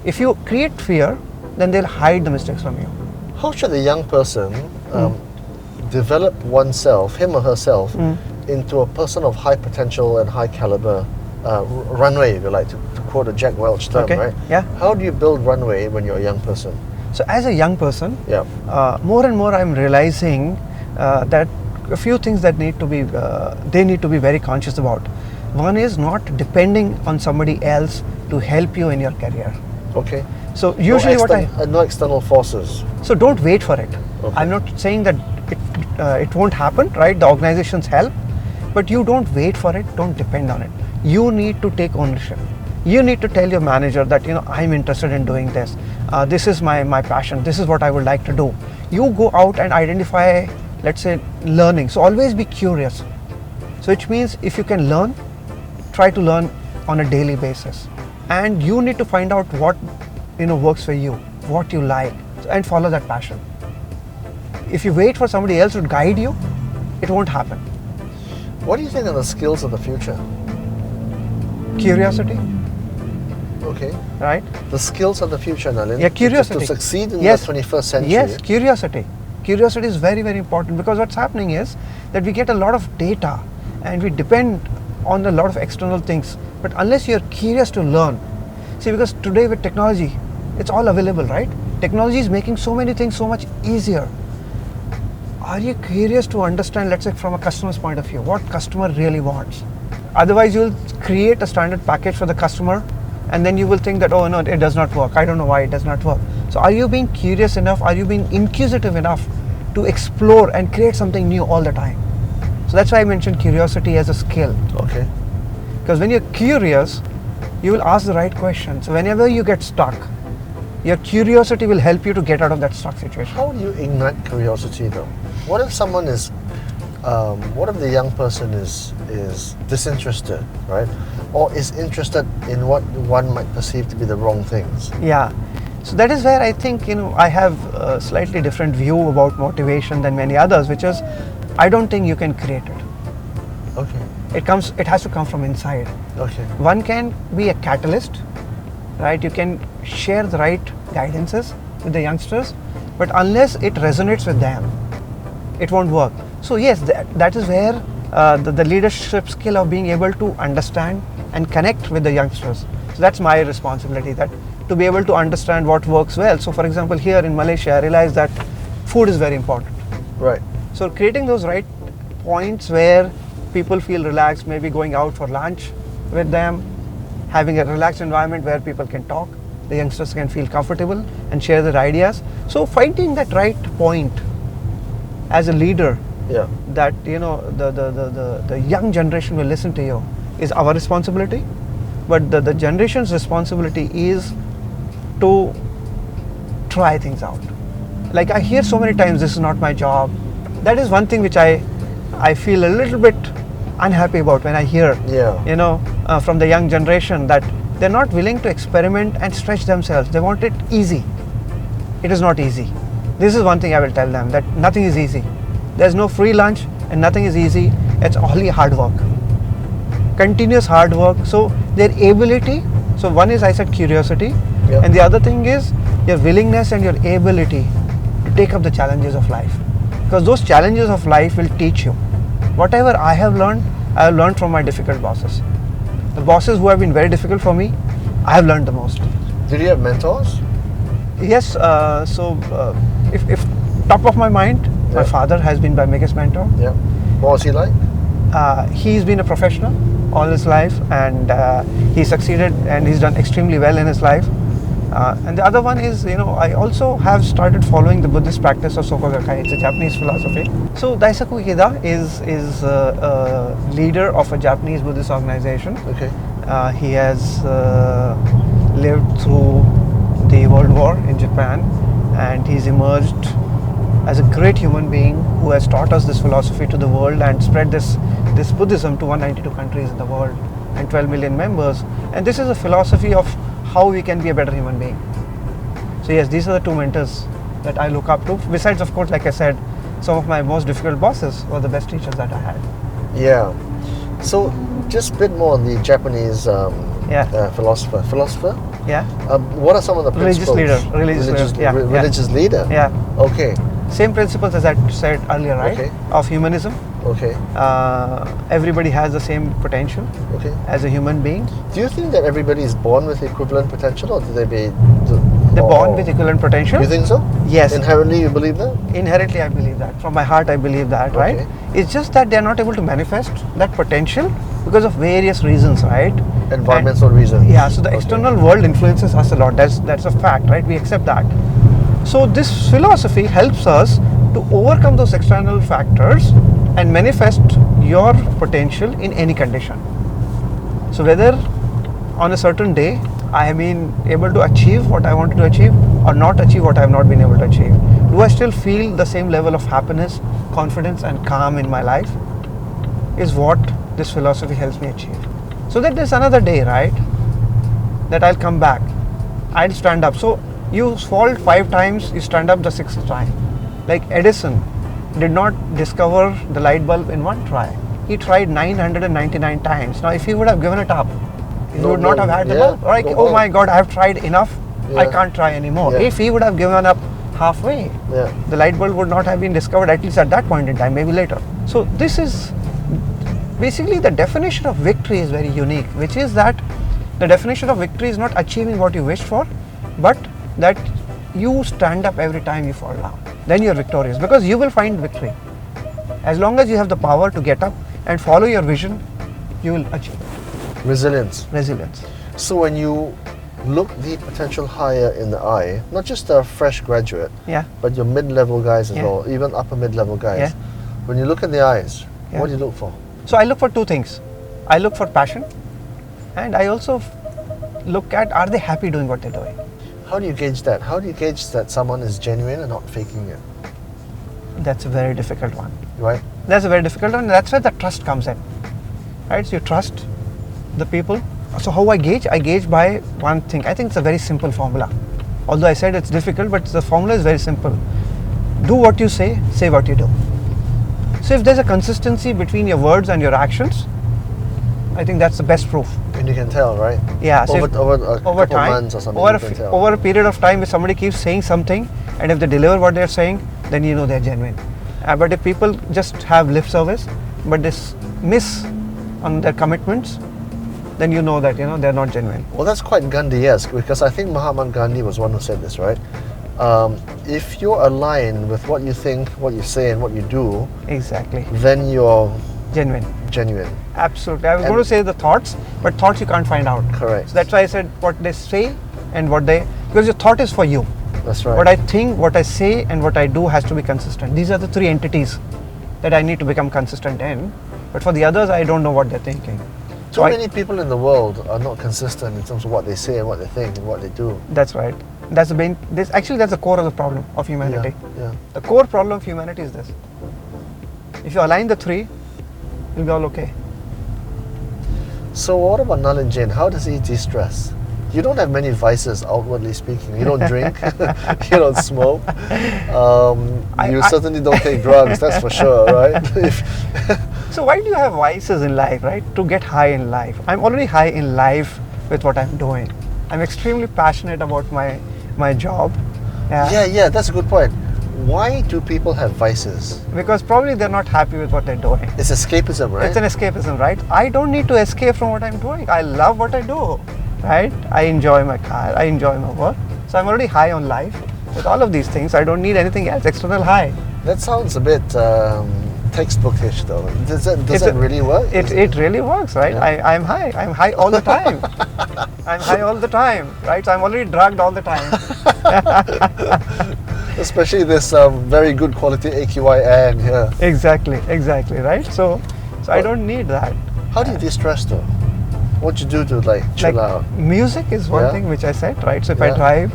If you create fear, then they'll hide the mistakes from you. How should a young person develop oneself, him or herself, into a person of high potential and high caliber, runway, if you like, to quote a Jack Welch term, Okay, right? yeah. How do you build runway when you're a young person? So as a young person, Yeah. more and more I'm realizing that a few things that need to be, they need to be very conscious about. One is not depending on somebody else to help you in your career. Okay. So usually no external forces. So don't wait for it. Okay. I'm not saying that it won't happen, right? The organizations help, but you don't wait for it, don't depend on it. You need to take ownership. You need to tell your manager that, I'm interested in doing this. This is my passion. This is what I would like to do. You go out and identify, let's say, learning. So always be curious. So which means if you can learn, try to learn on a daily basis. And you need to find out what works for you, what you like, and follow that passion. If you wait for somebody else to guide you, it won't happen. What do you think are the skills of the future? Curiosity, Okay. right? The skills of the future, Nalin. Yeah, curiosity. To succeed in Yes. the 21st century. Yes, curiosity. Curiosity is very, very important, because what's happening is that we get a lot of data and we depend on a lot of external things. But unless you're curious to learn, see, because today with technology, it's all available, right? Technology is making so many things so much easier. Are you curious to understand, let's say from a customer's point of view, what customer really wants? Otherwise, you'll create a standard package for the customer, and then you will think that, oh no, it does not work. I don't know why it does not work. So are you being curious enough? Are you being inquisitive enough to explore and create something new all the time? So that's why I mentioned curiosity as a skill. Okay. Because when you're curious, you will ask the right questions. Whenever you get stuck, your curiosity will help you to get out of that stuck situation. How do you ignite curiosity though? What if someone is, what if the young person is disinterested, right? Or is interested in what one might perceive to be the wrong things? Yeah. So that is where I think, I have a slightly different view about motivation than many others, which is, I don't think you can create it. Okay. It has to come from inside. Okay. One can be a catalyst, right? You can share the right guidances with the youngsters, but unless it resonates with them, it won't work. So yes, that is where the leadership skill of being able to understand and connect with the youngsters. So that's my responsibility, that to be able to understand what works well. So for example, here in Malaysia, I realized that food is very important. Right. So creating those right points where people feel relaxed, maybe going out for lunch with them, having a relaxed environment where people can talk, the youngsters can feel comfortable and share their ideas. So finding that right point as a leader, Yeah. that the young generation will listen to you, is our responsibility. But the generation's responsibility is to try things out. Like I hear so many times, this is not my job. That is one thing which I feel a little bit unhappy about when I hear, from the young generation, that they're not willing to experiment and stretch themselves. They want it easy. It is not easy. This is one thing I will tell them, that nothing is easy. There's no free lunch and nothing is easy. It's only hard work. Continuous hard work. So their ability, so one is, I said, curiosity, and the other thing is your willingness and your ability to take up the challenges of life. Because those challenges of life will teach you. Whatever I have learned from my difficult bosses. The bosses who have been very difficult for me, I have learned the most. Did you have mentors? Yes, if top of my mind, my father has been my biggest mentor. Yeah. What was he like? He's been a professional all his life, and he succeeded and he's done extremely well in his life. And the other one is, I also have started following the Buddhist practice of Soka Gakkai. It's a Japanese philosophy. So Daisaku Ikeda is a leader of a Japanese Buddhist organization. Okay. He has lived through the World War in Japan, and he's emerged as a great human being who has taught us this philosophy to the world and spread this Buddhism to 192 countries in the world and 12 million members. And this is a philosophy of how we can be a better human being. So yes, these are the two mentors that I look up to. Besides, of course, like I said, some of my most difficult bosses were the best teachers that I had. Yeah. So just a bit more on the Japanese philosopher. Philosopher? Yeah. What are some of the principles? Religious leader. Yeah. Okay. Same principles as I said earlier, right? Okay. Of humanism. Okay. Everybody has the same potential. Okay. As a human being. Do you think that everybody is born with equivalent potential, or do they be? They're born with equivalent potential. You think so? Yes. Inherently, you believe that? Inherently, I believe that. From my heart, I believe that, Okay. right? It's just that they're not able to manifest that potential because of various reasons, right? Environmental reasons. Yeah. So the external world influences us a lot. That's a fact, right? We accept that. So this philosophy helps us to overcome those external factors and manifest your potential in any condition. So whether on a certain day I have been able to achieve what I wanted to achieve or not achieve what I have not been able to achieve, do I still feel the same level of happiness, confidence and calm in my life, is what this philosophy helps me achieve. So that there's another day, right, that I'll come back, I'll stand up. So you fall 5 times, you stand up the 6th time. Like Edison did not discover the light bulb in one try. He tried 999 times. Now if he would have given it up, he would not have had the bulb. Like, oh my God, I have tried enough, I can't try anymore. Yeah. If he would have given up halfway, the light bulb would not have been discovered, at least at that point in time, maybe later. So this is basically the definition of victory is very unique, which is that the definition of victory is not achieving what you wished for, but that you stand up every time you fall down. Then you are victorious, because you will find victory. As long as you have the power to get up and follow your vision, you will achieve it. Resilience. So when you look the potential higher in the eye, not just a fresh graduate, but your mid-level guys as well, even upper mid-level guys, when you look in the eyes, Yeah. What do you look for? So I look for two things. I look for passion, and I also look at, are they happy doing what they're doing? How do you gauge that? How do you gauge that someone is genuine and not faking it? That's a very difficult one. Right? That's a very difficult one. That's where the trust comes in. Right? So you trust the people. So how I gauge? I gauge by one thing. I think it's a very simple formula. Although I said it's difficult, but the formula is very simple. Do what you say what you do. So if there's a consistency between your words and your actions, I think that's the best proof. And you can tell, right? Yeah. So over a couple time, months or something, over you can tell. over a period of time, if somebody keeps saying something, and if they deliver what they're saying, then you know they're genuine. But if people just have lip service, but they miss on their commitments, then you know that they're not genuine. Well, that's quite Gandhi-esque, because I think Mahatma Gandhi was one who said this, right? If you're aligned with what you think, what you say, and what you do, Exactly. then you're Genuine. genuine. Absolutely. I was going to say the thoughts, but thoughts you can't find out. Correct. So that's why I said what they say and because your thought is for you. That's right. What I think, what I say, and what I do has to be consistent. These are the three entities that I need to become consistent in. But for the others, I don't know what they're thinking. Too many people in the world are not consistent in terms of what they say and what they think and what they do. That's right. That's the main. That's the core of the problem of humanity. Yeah. The core problem of humanity is this. If you align the three, you'll be all okay. So what about Nalin Jain? How does he de-stress? You don't have many vices, outwardly speaking. You don't drink, you don't smoke. You certainly don't take drugs, that's for sure, right? So why do you have vices in life, right? To get high in life. I'm already high in life with what I'm doing. I'm extremely passionate about my job. Yeah, that's a good point. Why do people have vices? Because probably they're not happy with what they're doing. It's escapism, right? It's an escapism, right? I don't need to escape from what I'm doing. I love what I do, right? I enjoy my car, I enjoy my work. So I'm already high on life. With all of these things, I don't need anything else, external high. That sounds a bit textbookish though. Does that really work? It really works, right? Yeah. I'm high all the time. I'm high all the time, right? So I'm already drugged all the time. Especially this very good quality AQI and yeah. Exactly, right? So I don't need that. How do you de-stress though? What you do to chill out? Music is one thing which I said, right? So if I drive,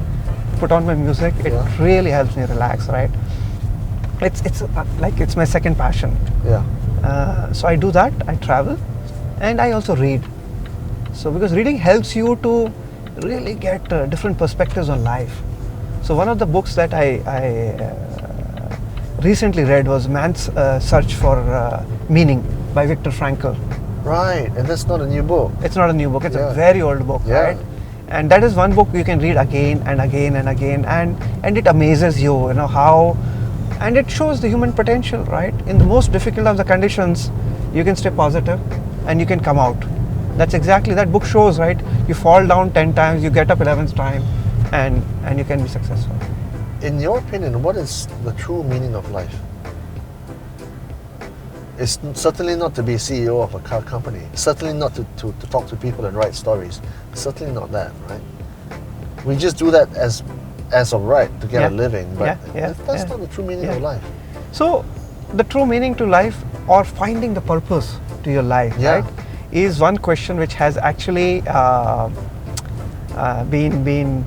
put on my music, it really helps me relax, right? It's my second passion. Yeah. So I do that. I travel, and I also read. So because reading helps you to really get different perspectives on life. So one of the books that I recently read was Man's Search for Meaning by Viktor Frankl. Right, and that's not a new book. It's not a new book. It's a very old book, right? And that is one book you can read again and again and again, and it amazes you, how, and it shows the human potential, right? In the most difficult of the conditions, you can stay positive and you can come out. That's exactly that book shows, right? You fall down 10 times, you get up 11th time, and you can be successful. In your opinion, what is the true meaning of life? It's certainly not to be CEO of a car company. Certainly not to talk to people and write stories. Certainly not that, right? We just do that as of right to get a living, but that's not the true meaning of life. So, the true meaning to life, or finding the purpose to your life, right, is one question which has actually been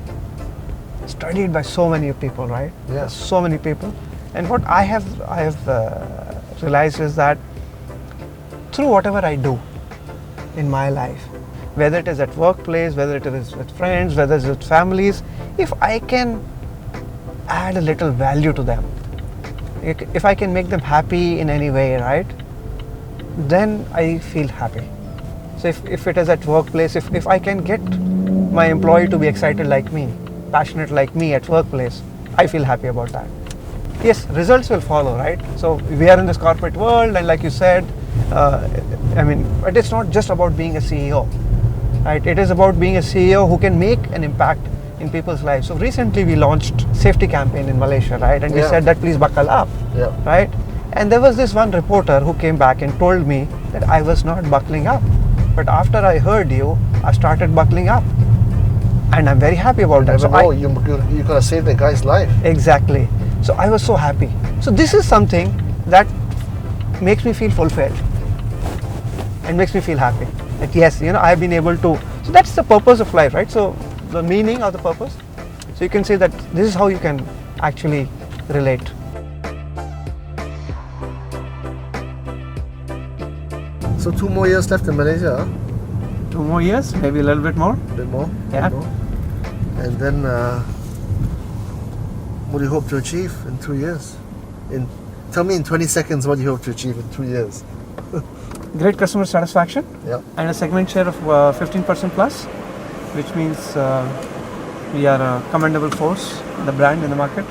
studied by so many people, right? Yeah. So many people. And what I have realized is that through whatever I do in my life, whether it is at workplace, whether it is with friends, whether it's with families, if I can add a little value to them, if I can make them happy in any way, right, then I feel happy. So if it is at workplace, if I can get my employee to be excited like me, passionate like me at workplace, I feel happy about that. Yes, results will follow, right? So we are in this corporate world, and like you said, but it's not just about being a CEO, right? It is about being a CEO who can make an impact in people's lives. So recently we launched safety campaign in Malaysia, right? And we said that please buckle up, right? And there was this one reporter who came back and told me that I was not buckling up. But after I heard you, I started buckling up. And I'm very happy about that. So you could have saved the guy's life. Exactly. So I was so happy. So this is something that makes me feel fulfilled. It makes me feel happy. That yes, I've been able to. So that's the purpose of life, right? So the meaning of the purpose. So you can say that this is how you can actually relate. So 2 more years left in Malaysia, huh? 2 more years, maybe a little bit more. A bit more? Yeah. Bit more. And then what do you hope to achieve in 2 years? Tell me in 20 seconds what you hope to achieve in 2 years. Great customer satisfaction. Yep. And a segment share of 15% plus, which means we are a commendable force, the brand in the market.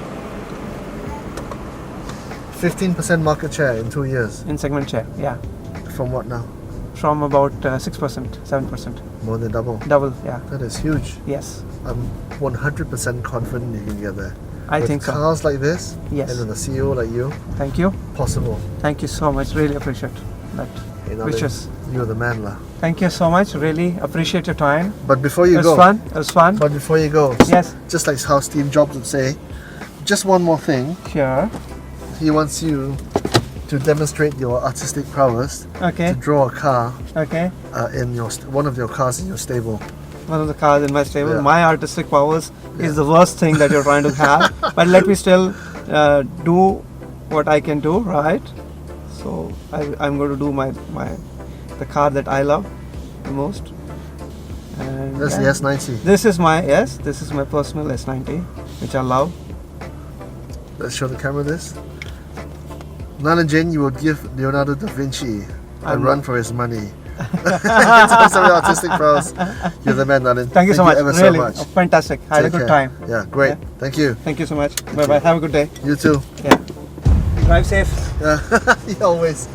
15% market share in 2 years. In segment share, yeah. From what now? From about 6%, 7%. More than double. Double, yeah. That is huge. Yes. I'm 100% confident you can get there. I With think so. cars like this, Yes. and with a CEO like you, Thank you. possible. Thank you so much. Really appreciate that. You know, Wishes. you're the man, lah. Thank you so much. Really appreciate your time. But before It you was go, fun. It was fun. but before you go, Yes. just like how Steve Jobs would say, just one more thing. Sure. He wants you to demonstrate your artistic prowess, Okay. to draw a car Okay. in your one of your cars in your stable. One of the cars in my stable. Yeah. My artistic powers is the worst thing that you're trying to have. But let me still do what I can do, right? So I'm going to do the car that I love the most. And That's the S90. This is my personal S90, which I love. Let's show the camera this. Nalin Jain, you would give Leonardo da Vinci a I'm run for his money. In terms of your artistic prowess, you're the man, Nalin. Thank you so much. ever really, so much. Fantastic. I had a Take good care. time. Yeah, great. Yeah. Thank you. Thank you so much. Bye bye. Have a good day. You too. Yeah. Drive safe. Yeah, always.